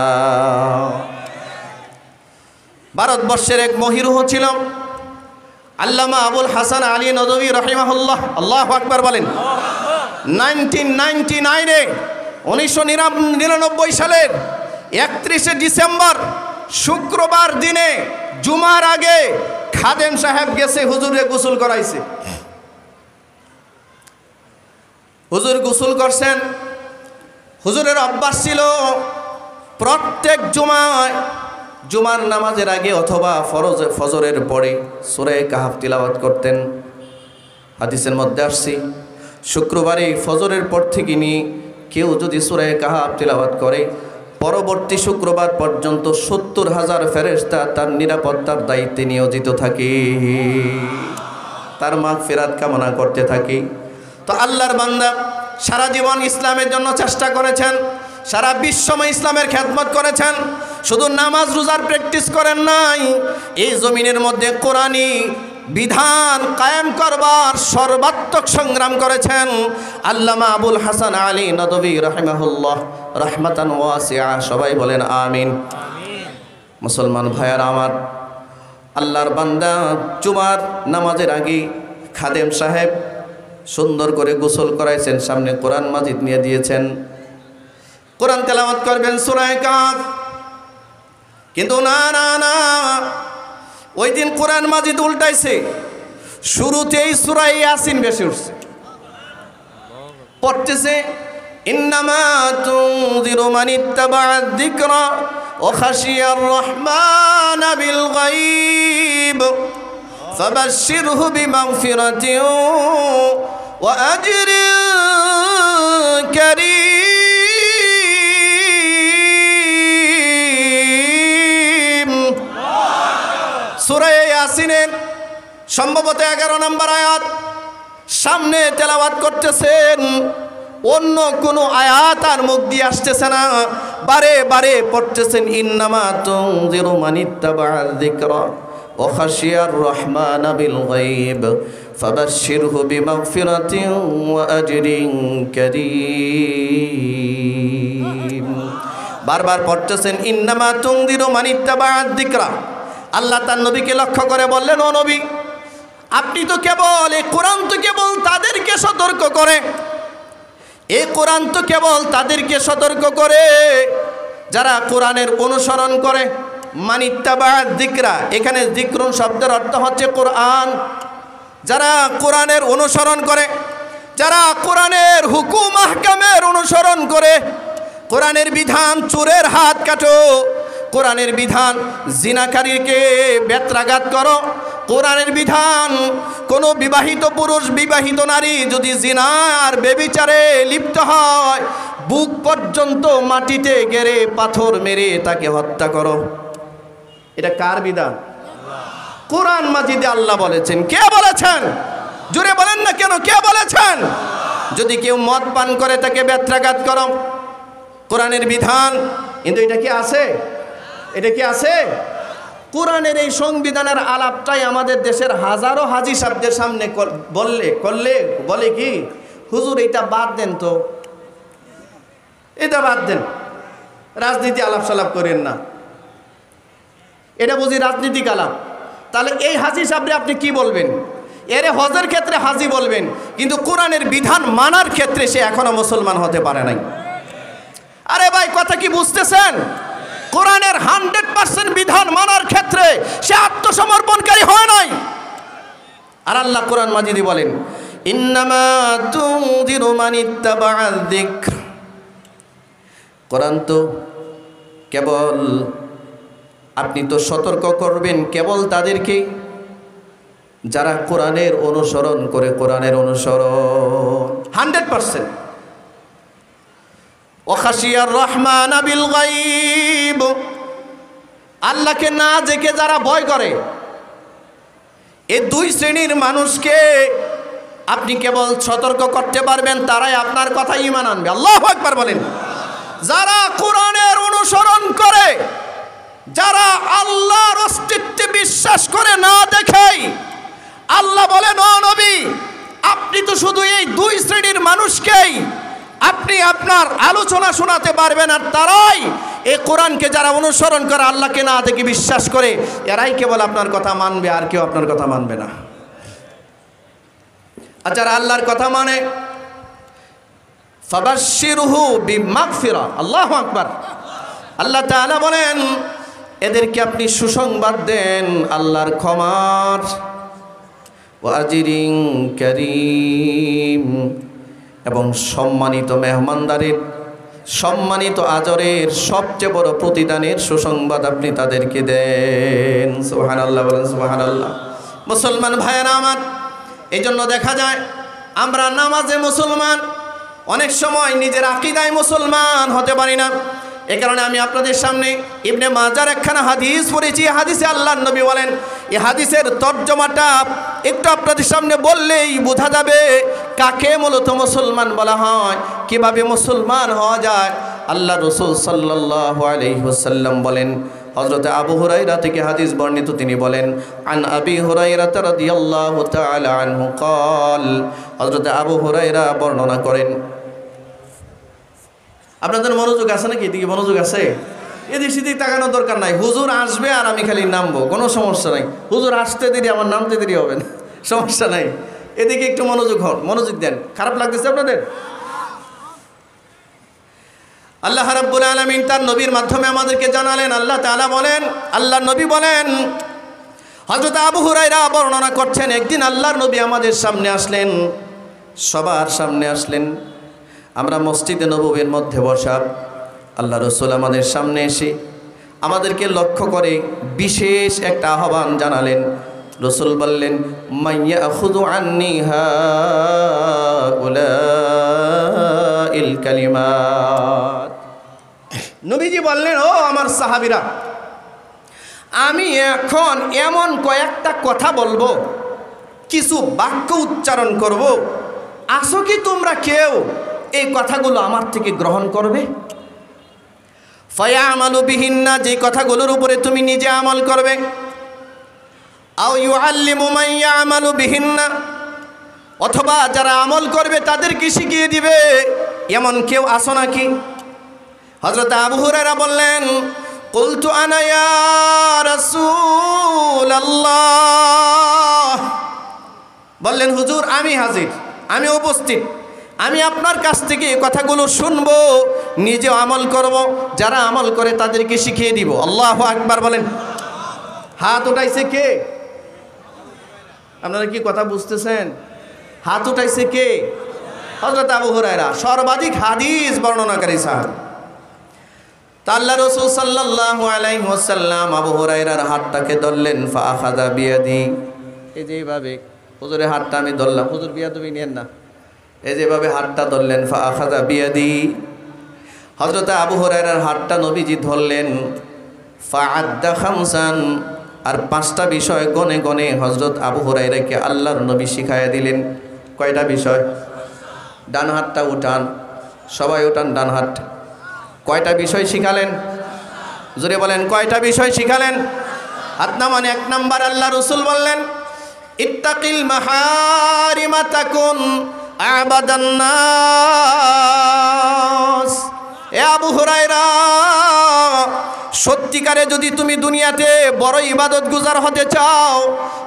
ভারতবর্ষের এক মহিরুহ ছিল আল্লামা আবুল হাসান আলী নদভী রাহিমাহুল্লাহ। আল্লাহু আকবার বলেন। 1999 সালের 31শে ডিসেম্বর শুক্রবার দিনে জুমার আগে খাদেম সাহেব গেছে হুজুরে গোসল করাইছে। হুজুর গোসল করছেন। হুজুরের অভ্যাস ছিল প্রত্যেক জুমার নামাজের আগে অথবা ফজরের পরে সূরা কাহফ তিলাওয়াত করতেন। হাদিসের মধ্যে আসছে শুক্রবারে ফজরের পর থেকে নিয়ে কেউ যদি সূরা কাহফ তিলাওয়াত করে, পরবর্তী শুক্রবার পর্যন্ত 70,000 ফেরেশতা তার নিরাপত্তার দায়িত্বে নিয়োজিত থাকে, তার মাগফিরাত কামনা করতে থাকে। তো আল্লাহর বান্দা সারা জীবন ইসলামের জন্য চেষ্টা করেছেন, সারা বিশ্বময় ইসলামের খেদমত করেছেন, শুধু নামাজ রোজার প্র্যাকটিস করেন নাই, এই জমিনের মধ্যে কোরআনী বিধান কায়েম করবার সর্বাত্মক সংগ্রাম করেছেন। আল্লামা আবুল হাসান আলী নদভী রাহিমাহুল্লাহ রাহমাতান ওয়াসিআ। সবাই বলেন আমিন। মুসলমান ভাইয়ারা আমার, আল্লাহর বান্দা জুমার নামাজের আগে খাদেম সাহেব সুন্দর করে গোসল করাইছেন, সামনে কোরআন মাজিদ নিয়ে দিয়েছেন, কোরআন তেলাওয়াত করবেন সূরা কাহফ। কিন্তু না, ওই দিন কোরআন মাজিদ উল্টাইছে, শুরুতেই সূরা ইয়াসিন বেশি উঠছে, পড়তেছে ইন্নামা তুনজিরু মান ইত্তাবাআ যিকরা ওয়া খাশিয়ার রহমান বিল গায়ব ফাবাশশিরহু বিমাগফিরাতিন ওয়া আজরিন কারীম। সূরা ইয়াসিনের সম্ভবত 11 নম্বর আয়াত সামনে তেলাওয়াত করতেছেন, অন্য কোনো আয়াত আর মুখ দিয়ে আসতেছে না, বারে বারে পড়তেছেন ইন্নামা তুনজিরু মান ইত্তাবাআ যিকরা ওয়া খাশিয়ার রহমান বিল গায়ব ফাবাশশিরহু বিমাগফিরাতিন ওয়া আজরিন কারীম। বারবার পড়তেছেন ইন্নামা তুনজিরু মান ইত্তাবাআ যিকরা। আল্লাহ তার নবীকে লক্ষ্য করে বললেন, ও নবী, আপনি তো কেবল, এই কোরআন তো কেবল তাদেরকে সতর্ক করে, এই কোরআন তো কেবল তাদেরকে সতর্ক করে যারা কোরআনের অনুসরণ করে। মানিত্তাবা যিকরা, এখানে যিকরুন শব্দের অর্থ হচ্ছে কোরআন। যারা কোরআনের অনুসরণ করে, যারা কোরআনের হুকুম আহকামের অনুসরণ করে, কোরআনের বিধান চোরের হাত কাটো, কোরআনের বিধান জিনাকারীকে বেত্রাঘাত করো, কোরআনের বিধান কোনো বিবাহিত পুরুষ বিবাহিত নারী যদি জিনা আর ব্যভিচারে লিপ্ত হয়, বুক পর্যন্ত মাটিতে গেড়ে পাথর মেরে তাকে হত্যা করো। এটা কার বিধান? কোরআন মাজিদে আল্লাহ বলেছেন। কে বলেছেন? জোরে বলেন না কেন, কে বলেছেন? যদি কেউ মদ পান করে তাকে বেত্রাঘাত করো, কোরআনের বিধান। কিন্তু এটা কি আছে? এটা কি আছে? কোরআনের এই সংবিধানের আলাপটাই আমাদের দেশের হাজারো হাজি সাহেবদের সামনে বলে কি, হুজুর এটা বাদ দেন, তো এটা বাদ দেন, রাজনীতি আলাপ সালাপ করেন না, এটা বুঝি রাজনীতিক আলাপ। তাহলে এই হাজি সাহেবরে আপনি কি বলবেন? এরে হজের ক্ষেত্রে হাজি বলবেন, কিন্তু কোরআনের বিধান মানার ক্ষেত্রে সে এখনো মুসলমান হতে পারে নাই। আরে ভাই, কথা কি বুঝতেছেন? কোরআনের 100% বিধান মানার ক্ষেত্রে সে আত্মসমর্পণকারী হয় নাই। আর আল্লাহ কোরআন মাজিদে বলেন, ইন্নামা তুনজিরু মান ইত্তাবাআয যিকর। কোরআন তো কেবল, আপনি তো সতর্ক করবেন কেবল তাদেরকে যারা কোরআনের অনুসরণ করে, কোরআনের অনুসরণ 100%। ওয়াখাশিয়ার রহমান বিল গায়ব, আল্লাহকে না দেখে যারা ভয় করে, এই দুই শ্রেণীর মানুষকে আপনি কেবল সতর্ক করতে পারবেন, তারাই আপনার কথা ঈমান আনবে। আল্লাহু আকবার বলেন। যারা কোরআনের অনুসরণ করে, যারা আল্লাহর অস্তিত্বে বিশ্বাস করে না দেখেই, আল্লাহ বলেন, ও নবী, আপনি তো শুধু এই দুই শ্রেণীর মানুষকেই আপনি আপনার আলোচনা শোনাতে পারবেন। আর তারাই এই কোরআনকে যারা অনুসরণ করে, আল্লাহকে না দেখে বিশ্বাস করে, এরাই কেবল আপনার কথা মানবে, আর কেউ আপনার কথা মানবে না। আর যারা আল্লাহর কথা মানে, ফাবাশশিরহু বিমাগফিরা। আল্লাহু আকবার। আল্লাহ তাআলা বলেন, এদেরকে আপনি সুসংবাদ দেন আল্লাহর ক্ষমার, ওয়া আজরিন কারীম, এবং সম্মানিত মেহমানদারির, সম্মানিত আজরের, সবচেয়ে বড় প্রতিদানের সুসংবাদ আপনি তাদেরকে দেন। সুবহানাল্লাহ বলেন, সুবহানাল্লাহ। মুসলমান ভাইয়েরা আমার, এই জন্য দেখা যায় আমরা নামাজে মুসলমান, অনেক সময় নিজের আকীদায় মুসলমান হতে পারি না। এ কারণে আমি আপনাদের সামনে ইবনে মাজার একখানা হাদিস পড়েছি। হাদিসে আল্লাহর নবী বলেন, এই হাদিসের তর্জমাটা একটু আপনাদের সামনে বললেই বোঝা যাবে কাকে মূলত মুসলমান বলা হয়, কিভাবে মুসলমান হওয়া যায়। আল্লাহ রাসূল সাল্লাল্লাহু আলাইহি ওয়াসাল্লাম বলেন, হযরত আবু হুরায়রা থেকে হাদিস বর্ণিত, তিনি বলেন, আন আবি হুরায়রা রাদিয়াল্লাহু তাআলা আনহু قال, হযরত আবু হুরায়রা বর্ণনা করেন। আপনাদের মনোযোগ আছে নাকি? এদিকে মনোযোগ আছে? এদিক সেদিক তাকানোর দরকার নাই। হুজুর আসবে আর আমি খালি নামবো, কোনো সমস্যা নাই। হুজুর আসতে দেরি, আমার নামতে দেরি হবে না, সমস্যা নাই। এদিকে একটু মনোযোগ হন, মনোযোগ দেন। খারাপ লাগতেছে আপনাদের? আল্লাহ রাব্বুল আলামিন তার নবীর মাধ্যমে আমাদেরকে জানালেন। আল্লাহ তাআলা বলেন, আল্লাহর নবী বলেন, হযরত আবু হুরায়রা বর্ণনা করছেন, একদিন আল্লাহর নবী আমাদের সামনে আসলেন, সবার সামনে আসলেন। আমরা মসজিদে নববীর মধ্যে বসা, আল্লাহ রাসূল আমাদের সামনে এসে আমাদেরকে লক্ষ্য করে বিশেষ একটা আহ্বান জানালেন। রাসূল বললেন, মাইয়াখুযু আন্নী হাউলাইল কালিমাত। নবীজি বললেন, ও আমার সাহাবীরা, আমি এখন এমন কয়েকটা কথা বলবো, কিছু বাক্য উচ্চারণ করব, আসো কি তোমরা কেউ এই কথাগুলো আমার থেকে গ্রহণ করবে? ফায়ামালু বিহিন্না, যে কথাগুলোর উপরে তুমি নিজে আমল করবে। আও ইউআল্লিমু মান ইয়ামালু বিহিন্না, অথবা যারা আমল করবে তাদেরকে শিখিয়ে দিবে, এমন কেউ আসো নাকি? হযরত আবু হুরায়রা বললেন, কুলতু আনা ইয়া রাসূলুল্লাহ, বললেন, হুজুর আমি হাজির, আমি উপস্থিত, আমি আপনার কাছ থেকে এই কথাগুলো শুনবো, নিজেও আমল করব, যারা আমল করে তাদেরকে শিখিয়ে দিব। আল্লাহু আকবার বলেন। হাত উঠাইছে কে? আপনারা কি কথা বুঝতেছেন? হাত উঠাইছে কে? হযরত আবু হুরায়রা, সর্বাধিক হাদিস বর্ণনাকারী সাহাবী। তা আল্লাহ রাসূল সাল্লাল্লাহু আলাইহি ওয়াসাল্লাম আবু হুরায়রার হাতটাকে ধরলেন, ফাআখাযা বিয়াদি, এই যে এইভাবে হুজুরের হাতটা আমি ধরলাম, হুজুর বিয়াদবি নেন না, এই যেভাবে হাতটা ধরলেন, ফাআখাযা বিয়াদি, হযরত আবু হুরায়রার হাতটা নবীজি ধরলেন, ফাআদ্দা খামসান, আর 5টা বিষয় গনে গনে হযরত আবু হুরায়রাকে আল্লাহর নবী শিখাইয়া দিলেন। কয়টা বিষয়? ডান হাতটা উঠান, সবাই উঠান ডান হাত। কয়টা বিষয় শিখালেন? জোরে বলেন, কয়টা বিষয় শিখালেন? হাত নামান। 1 নাম্বার, আল্লাহ রসুল বললেন ইত্তাকিল মাহারিমা তাকুন আবাদান নাস। এ আবু হুরায়রা, সত্যিকারে যদি তুমি দুনিয়াতে বড় ইবাদত গুজার হতে চাও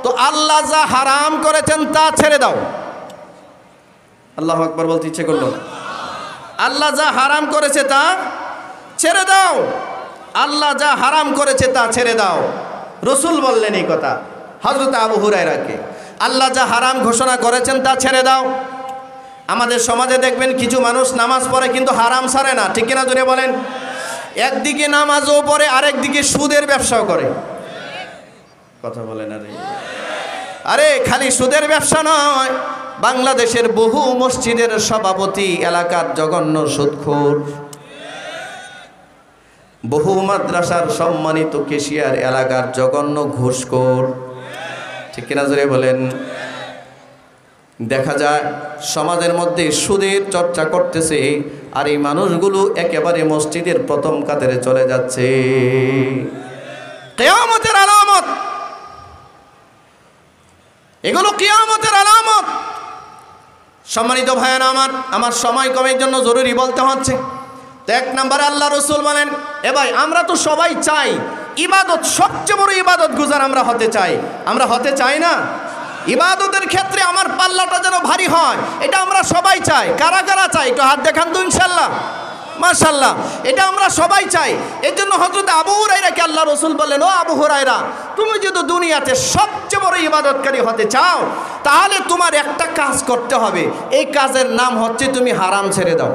তো আল্লাহ যা হারাম করেছেন তা ছেড়ে দাও। আল্লাহু আকবার বলতে ইচ্ছে করলো। আল্লাহ যা হারাম করেছে তা ছেড়ে দাও। আল্লাহ যা হারাম করেছে তা ছেড়ে দাও। রসুল বললেন এই কথা হযরত আবু হুরায়রাকে। আল্লাহ যা হারাম ঘোষণা করেছেন তা ছেড়ে দাও। আমাদের সমাজে দেখবেন কিছু মানুষ নামাজ পড়ে কিন্তু হারাম ছাড়ে না, ঠিক কিনা জোরে বলেন? একদিকে নামাজও পড়ে, আরেকদিকে সুদের ব্যবসাও করে। কথা বলেন আরে খালি সুদের ব্যবসা নয়, বাংলাদেশের বহু মসজিদের সভাপতি এলাকার জঘন্য সুদখোর, বহু মাদ্রাসার সম্মানিত কেশিয়ার এলাকার জঘন্য ঘুষখোর, ঠিক কিনা জোরে বলেন? দেখা যায় সমাজের মধ্যে সুদের চর্চা করতেছে, আর এই মানুষগুলো একেবারে মসজিদের প্রথম কাতারে চলে যাচ্ছে। কিয়ামতের আলামত এগুলো, কিয়ামতের আলামত। সম্মানিত ভাইয়েরা আমার সময় কমের জন্য জরুরি বলতে হচ্ছে। তো 1 নম্বরে আল্লাহ রসুল বলেন, এ ভাই আমরা তো সবাই চাই ইবাদত, সবচেয়ে বড় ইবাদত গুজার আমরা হতে চাই। আমরা হতে চাই না? ইবাদতের ক্ষেত্রে আমার পাল্লাটা যেন ভারী হয়, এটা আমরা সবাই চাই। কারা কারা চাই একটু হাত দেখান তো ইনশাল্লাহ, মাশাআল্লাহ। এটা আমরা সবাই চাই। এর জন্য হযরত আবু হুরায়রাকে আল্লাহ রসুল বললেন, ও আবু হুরায়রা, তুমি যদি দুনিয়াতে সবচেয়ে বড় ইবাদতকারী হতে চাও তাহলে তোমার একটা কাজ করতে হবে। এই কাজের নাম হচ্ছে তুমি হারাম ছেড়ে দাও।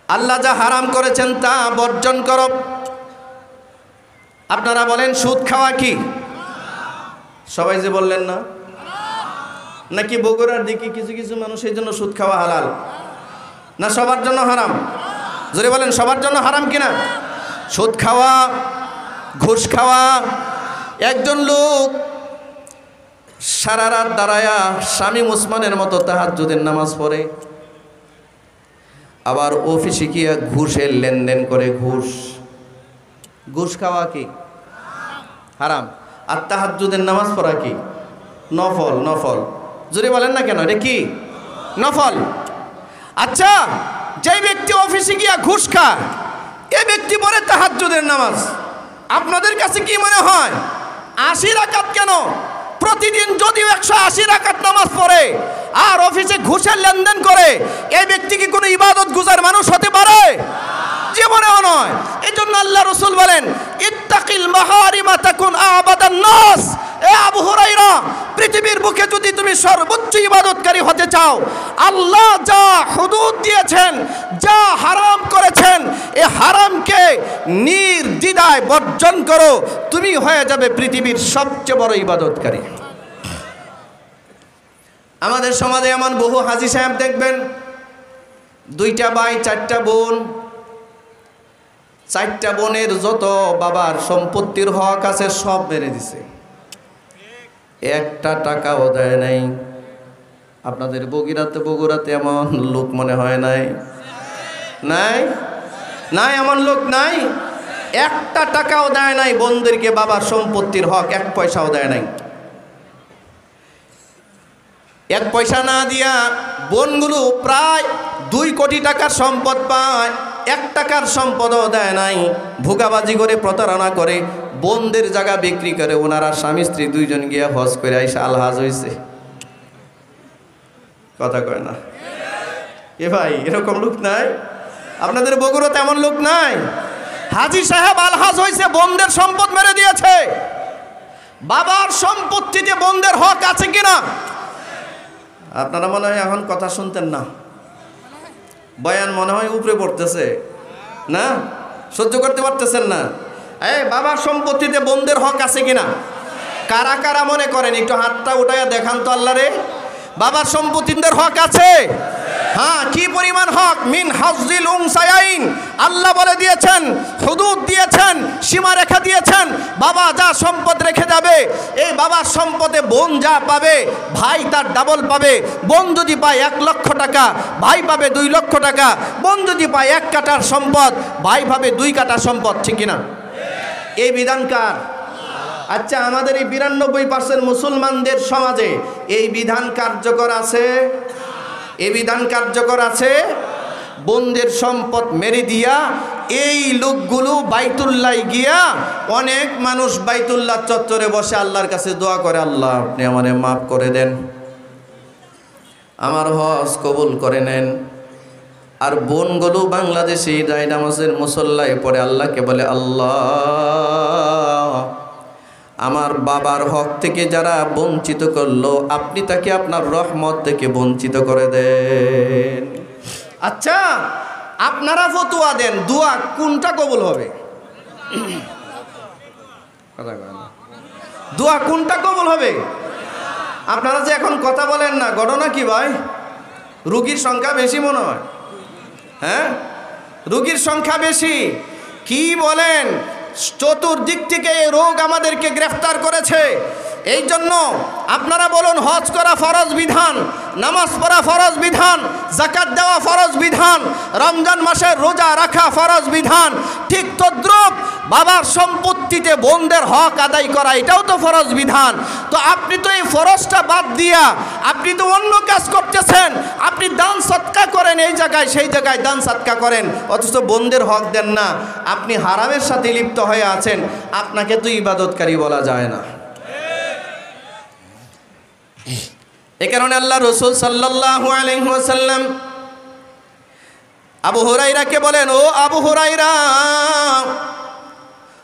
আল্লাহ যা হারাম করেছেন তা বর্জন করো। আপনারা বলেন সুদ খাওয়া কি? সবাই যে বললেন না, নাকি বগুড়ার দিকে কিছু কিছু মানুষ এই জন্য সুদ খাওয়া হালাল, না সবার জন্য হারাম? জোরে বলেন, সবার জন্য হারাম কিনা? সুদ খাওয়া, ঘুষ খাওয়া। একজন লোক সারা রাত দাঁড়ায়া শামীম ওসমানের মতো তাহাজ্জুদের নামাজ পড়ে, আবার অফিসে গিয়ে ঘুষের লেনদেন করে। ঘুষ খাওয়া কি? হারাম। আর তাহাজ্জুদের নামাজ পড়া কি? নফল। নফল জোরে বলেন না কেন? এটা কি? নফল। আচ্ছা, যে ব্যক্তি অফিসে গিয়া ঘুষ খায়, এ ব্যক্তি পড়ে তাহাজ্জুদের নামাজ, আপনাদের কাছে কি মনে হয় 80 রাকাত কেন? প্রতিদিন যদিও 180 রাকাত নামাজ পড়ে আর অফিসে ঘুষের লেনদেন করে, এই ব্যক্তি কি কোনো ইবাদত গুজার মানুষ হতে পারে? জীবনেও নয়। এই জন্য আল্লাহ রসুল বলেন, ইত্তাকিল মাহারিমা তাকুন আবাদান নাস। এ আবু হুরায়রা, পৃথিবীর বুকে যদি তুমি সর্বোচ্চ ইবাদতকারী হতে চাও, আল্লাহ যা হুদুদ দিয়েছেন, যা হারাম করেছেন, এ হারামকে নির্দ্বিধায় বর্জন করো, তুমি হয়ে যাবে পৃথিবীর সবচেয়ে বড় ইবাদতকারী। আমাদের সমাজে এমন বহু হাজী সাহেব দেখবেন, 2টা ভাই 4টা বোন, 4টা বোনের যত বাবার সম্পত্তির হক আছে সব মেরে দিছে, একটা টাকাও দেয় নাই। আপনাদের বগুড়াতে এমন লোক মনে হয় নাই? নাই নাই, এমন লোক নাই? একটা টাকাও দেয় নাই বোনদেরকে, বাবার সম্পত্তির হক 1 পয়সাও দেয় নাই। 1 পয়সা না দিয়া বোনগুলো প্রায় 2 কোটি টাকার সম্পদ পায়, 1 টাকার সম্পদও দেয় নাই। ভুগাবাজি করে, প্রতারণা করে, বোনদের জায়গা বিক্রি করে ওনারা স্বামী স্ত্রী 2 জন গিয়া হজ করে আইসা আলহাজ হয়েছে। কথা কয় না এ ভাই? এরকম লোক নাই আপনাদের বগুড়াতে? এমন লোক নাই? হাজী সাহেব আলহাজ হয়েছে, বোনদের সম্পদ মেরে দিয়েছে। বাবার সম্পত্তিতে বোনদের হক আছে কিনা? আপনারা মনে হয় এখন কথা শুনতেন না, বয়ান মনে হয় উপরে পড়তেছে না, সহ্য করতে পারতেছেন না। বাবার সম্পত্তিতে বোনদের হক আছে কিনা? কারা কারা মনে করেন একটু হাতটা উঠাইয়া দেখান তো আল্লাহরে। বাবার সম্পত্তিদের হক আছে? হ্যাঁ, কি পরিমাণ হক? মিন হাজ্জিল উনসায়াইন, আল্লাহ বলে দিয়েছেন, হুদুদ দিয়েছেন, সীমারেখা দিয়েছেন। বাবা যা সম্পদ রেখে যাবে, এই বাবার সম্পদে বোন যা পাবে ভাই তার ডাবল পাবে। বোন যদি পায় 1 লক্ষ টাকা, ভাই পাবে 2 লক্ষ টাকা। বোন যদি পায় 1 কাঠার সম্পদ, ভাই পাবে 2 কাঠা সম্পদ। ঠিক কিনা? এই বিধান কার? আচ্ছা, আমাদের এই 92% মুসলমানদের সমাজে এই বিধান কার্যকর আছে? এই বিধান কার্যকর আছে? বোনদের সম্পদ মেরে দিয়া এই লোকগুলো বাইতুল্লাহ গিয়া, অনেক মানুষ বাইতুল্লাহ চত্বরে বসে আল্লাহর কাছে দোয়া করে, আল্লাহ আপনি আমারে মাফ করে দেন, আমার হজ কবুল করে নেন। আর বোনগুলো বাংলাদেশে যায় নামাজের মুসল্লায় পড়ে আল্লাহকে বলে, আল্লাহ আমার বাবার হক থেকে যারা বঞ্চিত করলো, আপনি তাকে আপনার রহমত থেকে বঞ্চিত করে দেন। আচ্ছা, আপনারা ফতোয়া দেন, দোয়া কোনটা কবুল হবে? দোয়া কোনটা কবুল হবে? আপনারা যে এখন কথা বলেন না, ঘটনা কি ভাই? রোগীর সংখ্যা বেশি মনে হয়। হ্যাঁ, রোগীর সংখ্যা বেশি। কি বলেন? চতুর্দিক থেকে এই রোগ আমাদেরকে গ্রেফতার করেছে। এই জন্য আপনারা বলুন, হজ করা ফরজ বিধান, নামাজ পড়া ফরজ বিধান, যাকাত দেওয়া ফরজ বিধান, রমজান মাসের রোজা রাখা ফরজ বিধান। ঠিক তদ্রুপ বাবার সম্পত্তিতে বোনদের হক আদায় করা, এটাও তো ফরজ বিধান। তো আপনি তো এই ফরজটা বাদ দিয়া আপনি তো অন্য কাজ করতেছেন। আপনি দান সৎকা করেন, এই জায়গায় সেই জায়গায় দান সৎকা করেন, অথচ বোনদের হক দেন না। আপনি হারামের সাথে লিপ্ত হয়ে আছেন, আপনাকে তো ইবাদতকারী বলা যায় না। এ কারণে আল্লাহ রাসূল সাল্লাল্লাহু আলাইহি ওয়াসাল্লাম আবু হুরায়রাকে বলেন, ও আবু হুরায়রা,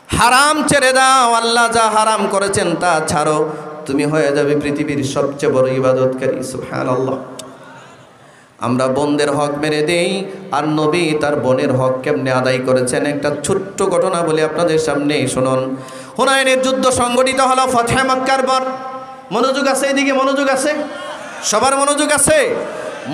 হারাম ছেড়ে দাও, আল্লাহ যা হারাম করেছেন তা ছাড়ো, তুমি হয়ে যাবে পৃথিবীর সবচেয়ে বড় ইবাদতকারী। সুবহানাল্লাহ। আমরা বোনদের হক মেরে দেই, আর নবী তার বোনের হক কেমনে আদায় করেছেন একটা ছোট্ট ঘটনা বলি আপনাদের সামনে, শুনুন। হুনাইনের যুদ্ধ সংগঠিত হলো ফতহে মক্কার পর। মনোযোগ আছে? এদিকে মনোযোগ আছে? সবার মনোযোগ আছে?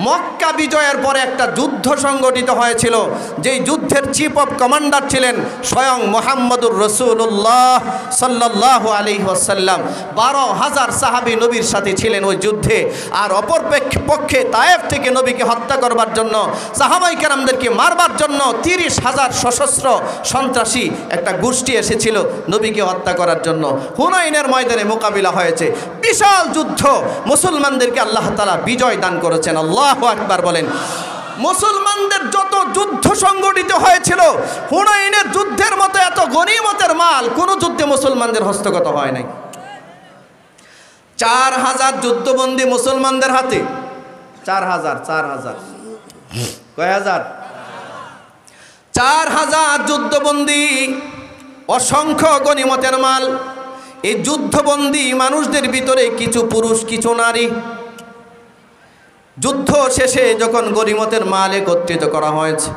মক্কা বিজয়ের পরে একটা যুদ্ধ সংগঠিত হয়েছিল, যেই যুদ্ধের চিফ অফ কমান্ডার ছিলেন স্বয়ং মুহাম্মদুর রাসূলুল্লাহ সাল্লাল্লাহু আলাইহি ওয়াসাল্লাম। 12,000 সাহাবী নবীর সাথে ছিলেন ওই যুদ্ধে। আর অপর পক্ষে তায়েফ থেকে নবীকে হত্যা করবার জন্য, সাহাবায়ে কেরামদেরকে মারবার জন্য 30,000 সশস্ত্র সন্ত্রাসী একটা গোষ্ঠী এসেছিল নবীকে হত্যা করার জন্য। হুনাইনের ময়দানে মোকাবিলা হয়েছে, বিশাল যুদ্ধ। মুসলমানদেরকে আল্লাহ তাআলা বিজয় দান করেছেন। আল্লাহু আকবার বলেন। মুসলমানদের যত যুদ্ধ সংগঠিত হয়েছিল, হুনাইনের যুদ্ধের মতো এত গনিমতের মাল কোন যুদ্ধে মুসলমানদের হস্তগত হয় নাই। 4,000 যুদ্ধবন্দী মুসলমানদের হাতে। 4,000 কয় হাজার? 4,000 যুদ্ধবন্দী, অসংখ্য গনিমতের মাল। এই যুদ্ধবন্দী মানুষদের ভিতরে কিছু পুরুষ, কিছু নারী। যুদ্ধ শেষে যখন গনিমতের মাল একত্রিত করা হয়েছে,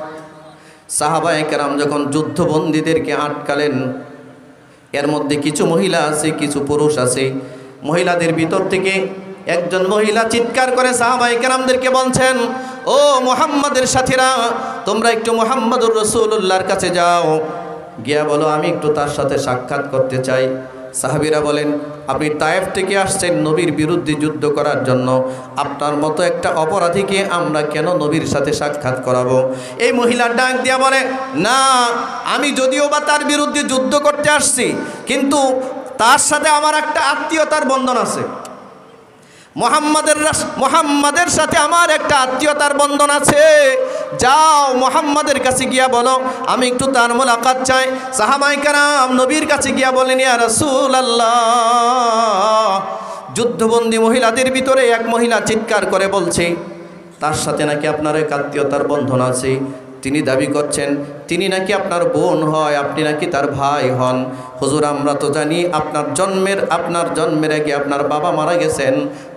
সাহাবায়ে কেরাম যখন যুদ্ধবন্দীদেরকে আটকালেন, এর মধ্যে কিছু মহিলা আছে, কিছু পুরুষ আছে। মহিলাদের ভিতর থেকে একজন মহিলা চিৎকার করে সাহাবায়ে কেরামদেরকে বলছেন, ও মুহাম্মাদের সাথীরা, তোমরা একটু মুহাম্মদুর রাসূলুল্লাহর কাছে যাও, গিয়া বলো আমি একটু তার সাথে সাক্ষাৎ করতে চাই। সাহাবীরা বলেন, আপনি তায়েফ থেকে আসছেন নবীর বিরুদ্ধে যুদ্ধ করার জন্য, আপনার মতো একটা অপরাধীকে আমরা কেন নবীর সাথে সাক্ষাৎ করাবো? এই মহিলা ডাক দিয়া বলে, না, আমি যদিও বা তার বিরুদ্ধে যুদ্ধ করতে আসছি, কিন্তু তার সাথে আমার একটা আত্মীয়তার বন্ধন আছে। মুহাম্মাদের সাথে আমার একটা আত্মীয়তার বন্ধন আছে। যাও মুহাম্মাদের কাছে গিয়া বলো আমি একটু তার মুলাকাত চাই। সাহাবায়ে কেরাম নবীর কাছে গিয়া বলেন, ইয়া রাসূলুল্লাহ, যুদ্ধবন্দী মহিলাদের ভিতরে এক মহিলা চিৎকার করে বলছে তার সাথে নাকি আপনার এক আত্মীয়তার বন্ধন আছে। তিনি দাবি করছেন তিনি নাকি আপনার বোন হয়, আপনি নাকি তার ভাই হন। হুজুর, আমরা তো জানি আপনার জন্মের আগে আপনার বাবা মারা গেছেন,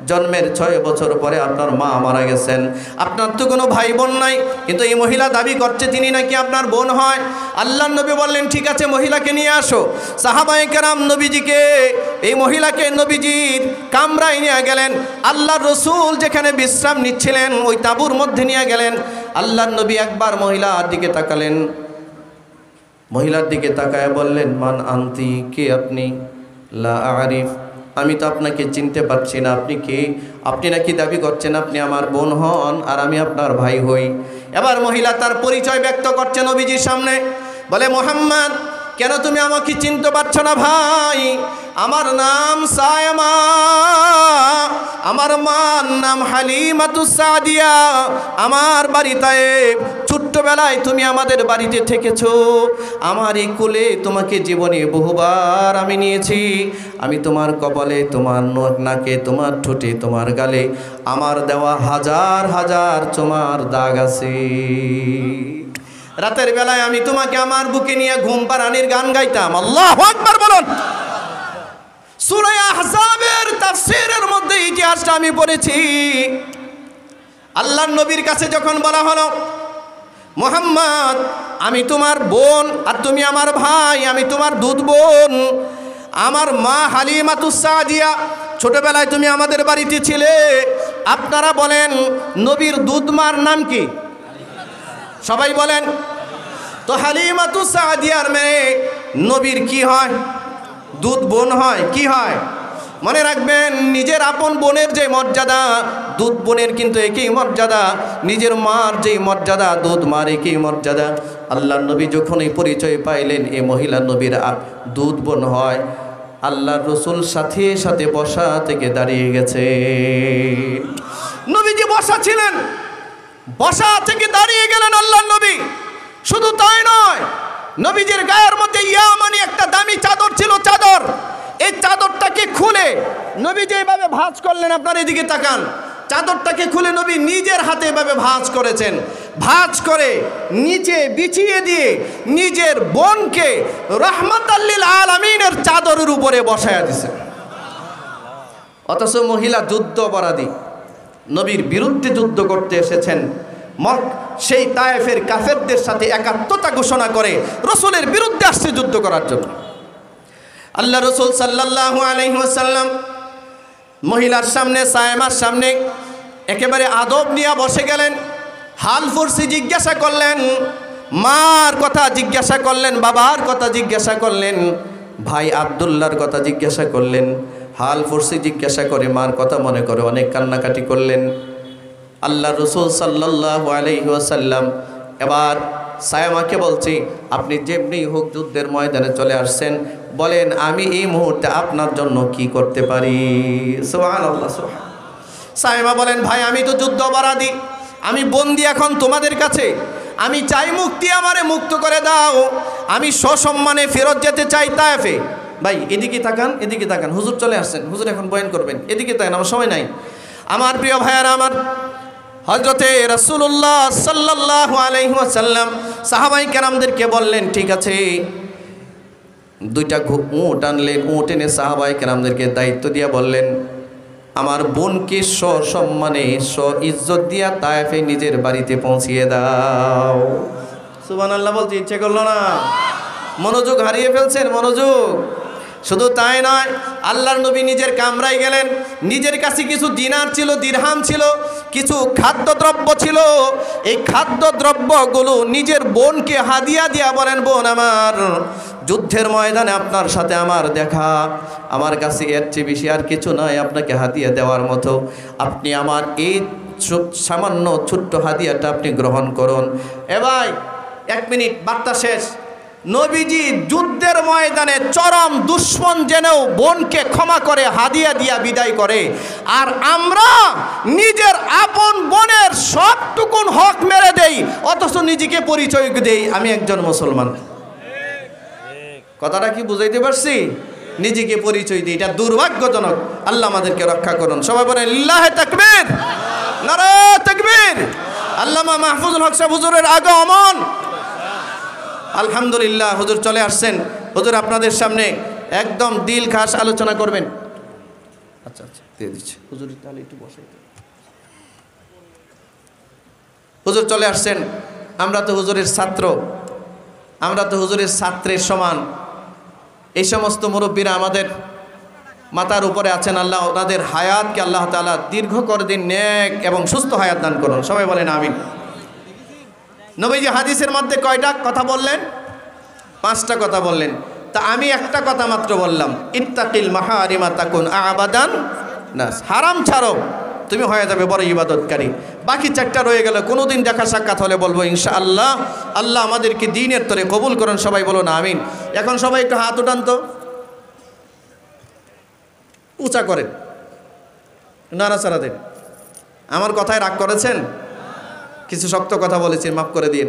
জন্মের 6 বছর পরে আপনার মা মারা গেছেন, আপনার তো কোনো ভাই বোন নাই, কিন্তু এই মহিলা দাবি করছে তিনি নাকি আপনার বোন হয়। আল্লাহর নবী বললেন, ঠিক আছে, মহিলাকে নিয়ে আসো। সাহাবায়ে কেরাম এই মহিলাকে নবীজির কামরায় নিয়ে গেলেন। আল্লাহর রাসূল যেখানে বিশ্রাম নিচ্ছিলেন ওই তাঁবুর মধ্যে নিয়ে গেলেন। আল্লাহর নবী একবার মহিলার দিকে তাকালেন, মহিলার দিকে তাকায় বললেন, মান আনতি, কে আপনি? লা আরিফ, আমি তো আপনাকে চিনতে পারছি না, আপনি কে? আপনি নাকি দাবি করছেন আপনি আমার বোন হন আর আমি আপনার ভাই হই। এবার মহিলা তার পরিচয় ব্যক্ত করছে নবীজির সামনে, বলে, মুহাম্মদ, কেন তুমি আমাকে চিনতে পারছো না ভাই? আমার নাম সায়মা, আমার মার নাম হালিমাতুস সাদিয়া, আমার বাড়ি তায়েব। ছোট্টবেলায় তুমি আমাদের বাড়িতে থেকেছো, আমার এই কোলে তোমাকে জীবনে বহুবার আমি নিয়েছি। আমি তোমার কপালে, তোমার নাকে, তোমার ঠোঁটে, তোমার গালে আমার দেওয়া হাজার হাজার তোমার দাগ আছে। রাতের বেলায় আমি তোমাকে আমার বুকে নিয়ে ঘুম পাড়ানির গান গাইতাম। আল্লাহু আকবার বলুন। সূরা আহজাবের তাফসীরের মধ্যে ইতিহাসটা আমি পড়েছি। আল্লাহর নবীর কাছে যখন বলা হলো, মুহাম্মদ, আমি তোমার বোন আর তুমি আমার ভাই, আমি তোমার দুধ বোন। আমার মা হালিমাতুস সাদিয়া, ছোটবেলায় তুমি আমাদের বাড়িতে ছিলে। আপনারা বলেন, নবীর দুধ মার নাম কি? সবাই বলেন তো। হালিমাতুস সাদিয়ার মেয়ে নবীর কি হয়? দুধ বোন হয়। কি হয়? মনে রাখবেন, নিজের আপন বোনের যে মর্যাদা, দুধ বোনের কিন্তু একই মর্যাদা। নিজের মার যেই মর্যাদা, দুধ মার একই মর্যাদা। আল্লাহর নবী যখন এই পরিচয় পাইলেন এই মহিলা নবীর দুধ বোন হয়, আল্লাহর রসুল সাথে সাথে বসা থেকে দাঁড়িয়ে গেছে। নবীজি বসা ছিলেন, বসা থেকে দাঁড়িয়ে গেলেন আল্লাহর নবী। শুধু তাই নয়, নবীজির গায়ের মধ্যে ইয়ামানি একটা দামি চাদর ছিল, চাদর। এই চাদরটাকে খুলে নবী যেভাবে ভাঁজ করলেন, আপনার এদিকে তাকান, চাদরটাকে খুলে নবী নিজের হাতে এভাবে ভাঁজ করেছেন। ভাঁজ করে নিচে বিছিয়ে দিয়ে নিজের বোনকে রাহমাতাল লিল আলামিনের চাদরের উপরে বসায়া দিয়েছেন। অথচ মহিলা যুদ্ধ অপরাধী, নবীর বিরুদ্ধে যুদ্ধ করতে এসেছেন। সেই তায়েফের কাফেরদের সাথে একাত্মতা ঘোষণা করে রসুলের বিরুদ্ধে আসছে যুদ্ধ করার জন্য। আল্লাহ রসুল সাল্লাল্লাহু আলাইহি ওয়াসাল্লাম মহিলার সামনে, সায়মার সামনে একেবারে আদব নিয়ে বসে গেলেন। হাল ফুরসি জিজ্ঞাসা করলেন, মার কথা জিজ্ঞাসা করলেন, বাবার কথা জিজ্ঞাসা করলেন, ভাই আব্দুল্লাহর কথা জিজ্ঞাসা করলেন। হাল ফুরসি জিজ্ঞাসা করে মার কথা মনে করে অনেক কান্নাকাটি করলেন। আল্লাহ রসুল সাল্লাল্লাহু আলাইহি ওয়াসাল্লাম এবার সায়মাকে বলছি, আপনি যেমনি হোক যুদ্ধের ময়দানে চলে আসছেন, বলেন আমি এই মুহূর্তে আপনার জন্য কি করতে পারি? সুবহানাল্লাহ, সুবহানাল্লাহ। সায়মা বলেন, ভাই আমি তো যুদ্ধ অপরাধী, আমি বন্দী এখন তোমাদের কাছে, আমি চাই মুক্তি, আমারে মুক্ত করে দাও, আমি সসম্মানে ফেরত যেতে চাই তায়েফে। ভাই এদিকে তাকান, এদিকে তাকান, হুজুর চলে আসছেন, হুজুর এখন বয়ান করবেন, এদিকে তাকান, আমার সময় নাই। আমার প্রিয় ভাইয়ারা, আমার হযরতে রাসূলুল্লাহ সাল্লাল্লাহু আলাইহি ওয়াসাল্লাম সাহাবায়ে কেরামদেরকে বললেন, ঠিক আছে, দুইটা উট আনলেন। উট এনে সাহাবায়ে কেরামদেরকে দায়িত্ব দিয়ে বললেন, আমার বোনকে সসম্মানে ইজ্জত দিয়া তায়েফে নিজের বাড়িতে পৌঁছিয়ে দাও। সুবহানাল্লাহ বলতে ইচ্ছে করলো না? মনোযোগ হারিয়ে ফেলছেন, মনোযোগ। শুধু তাই নয়, আল্লাহর নবী নিজের কামরায় গেলেন। নিজের কাছে কিছু দিনার ছিল, দিরহাম ছিল, কিছু খাদ্যদ্রব্য ছিল। এই খাদ্যদ্রব্যগুলো নিজের বোনকে হাদিয়া দিয়া বলেন, বোন আমার, যুদ্ধের ময়দানে আপনার সাথে আমার দেখা, আমার কাছে এর চেয়ে বেশি আর কিছু নয় আপনাকে হাদিয়া দেওয়ার মতো। আপনি আমার এই সামান্য ছোট্ট হাদিয়াটা আপনি গ্রহণ করুন। এ ভাই, 1 মিনিট, বার্তা শেষ। নবীজি যুদ্ধের ময়দানে চরম দুশ্মন জেনেও বোনকে ক্ষমা করে হাদিয়া দিয়া বিদায় করে, আর আমরা নিজের আপন বোনের সবটুকুন হক মেরে দেই, অথচ নিজেকে পরিচয় দেই আমি একজন মুসলমান। কথাটা কি বুঝাইতে পারছি? নিজেকে পরিচয় দিই, এটা দুর্ভাগ্যজনক। আল্লাহ আমাদেরকে রক্ষা করুন। সবাই বলেন লিল্লাহে তাকবীর, নারায়ে তাকবীর। আল্লামা মাহফুজুল হক সাহেব হুজুরের আগমন। আলহামদুলিল্লাহ, হুজুর চলে আসছেন। হুজুর আপনাদের সামনে একদম দিল খাস আলোচনা করবেন। আচ্ছা আচ্ছা, দিয়ে দিচ্ছি হুজুর, তাহলে একটু বসে। হুজুর চলে আসছেন। আমরা তো হুজুরের ছাত্র, আমরা তো হুজুরের ছাত্রের সমান। এই সমস্ত মুরব্বীরা আমাদের মাথার উপরে আছেন। আল্লাহ ওনাদের হায়াতকে আল্লাহ তাআলা দীর্ঘ করে দিন, নেক এবং সুস্থ হায়াত দান করুন। সবাই বলেন আমিন। নবীজি হাদিসের মধ্যে কয়টা কথা বললেন? 5টা কথা বললেন। তা আমি একটা কথা মাত্র বললাম, ইত্তাকিল মাহারিমা তাকুন আবাদান নাস, হারাম ছাড়ো তুমি হয়ে যাবে বড় ইবাদতকারী। বাকি 4টা রয়ে গেল, কোনোদিন দেখা সাক্ষাৎ হলে বলবো ইনশাআল্লাহ। আল্লাহ আমাদেরকে দ্বীনের তরে কবুল করেন, সবাই বলো না আমিন। এখন সবাই একটু হাত উঠান তো, উঁচা করেন, নাড়াচাড়া দেন। আমার কথায় রাগ করেছেন? কিছু শক্ত কথা বলেছি, মাফ করে দিন।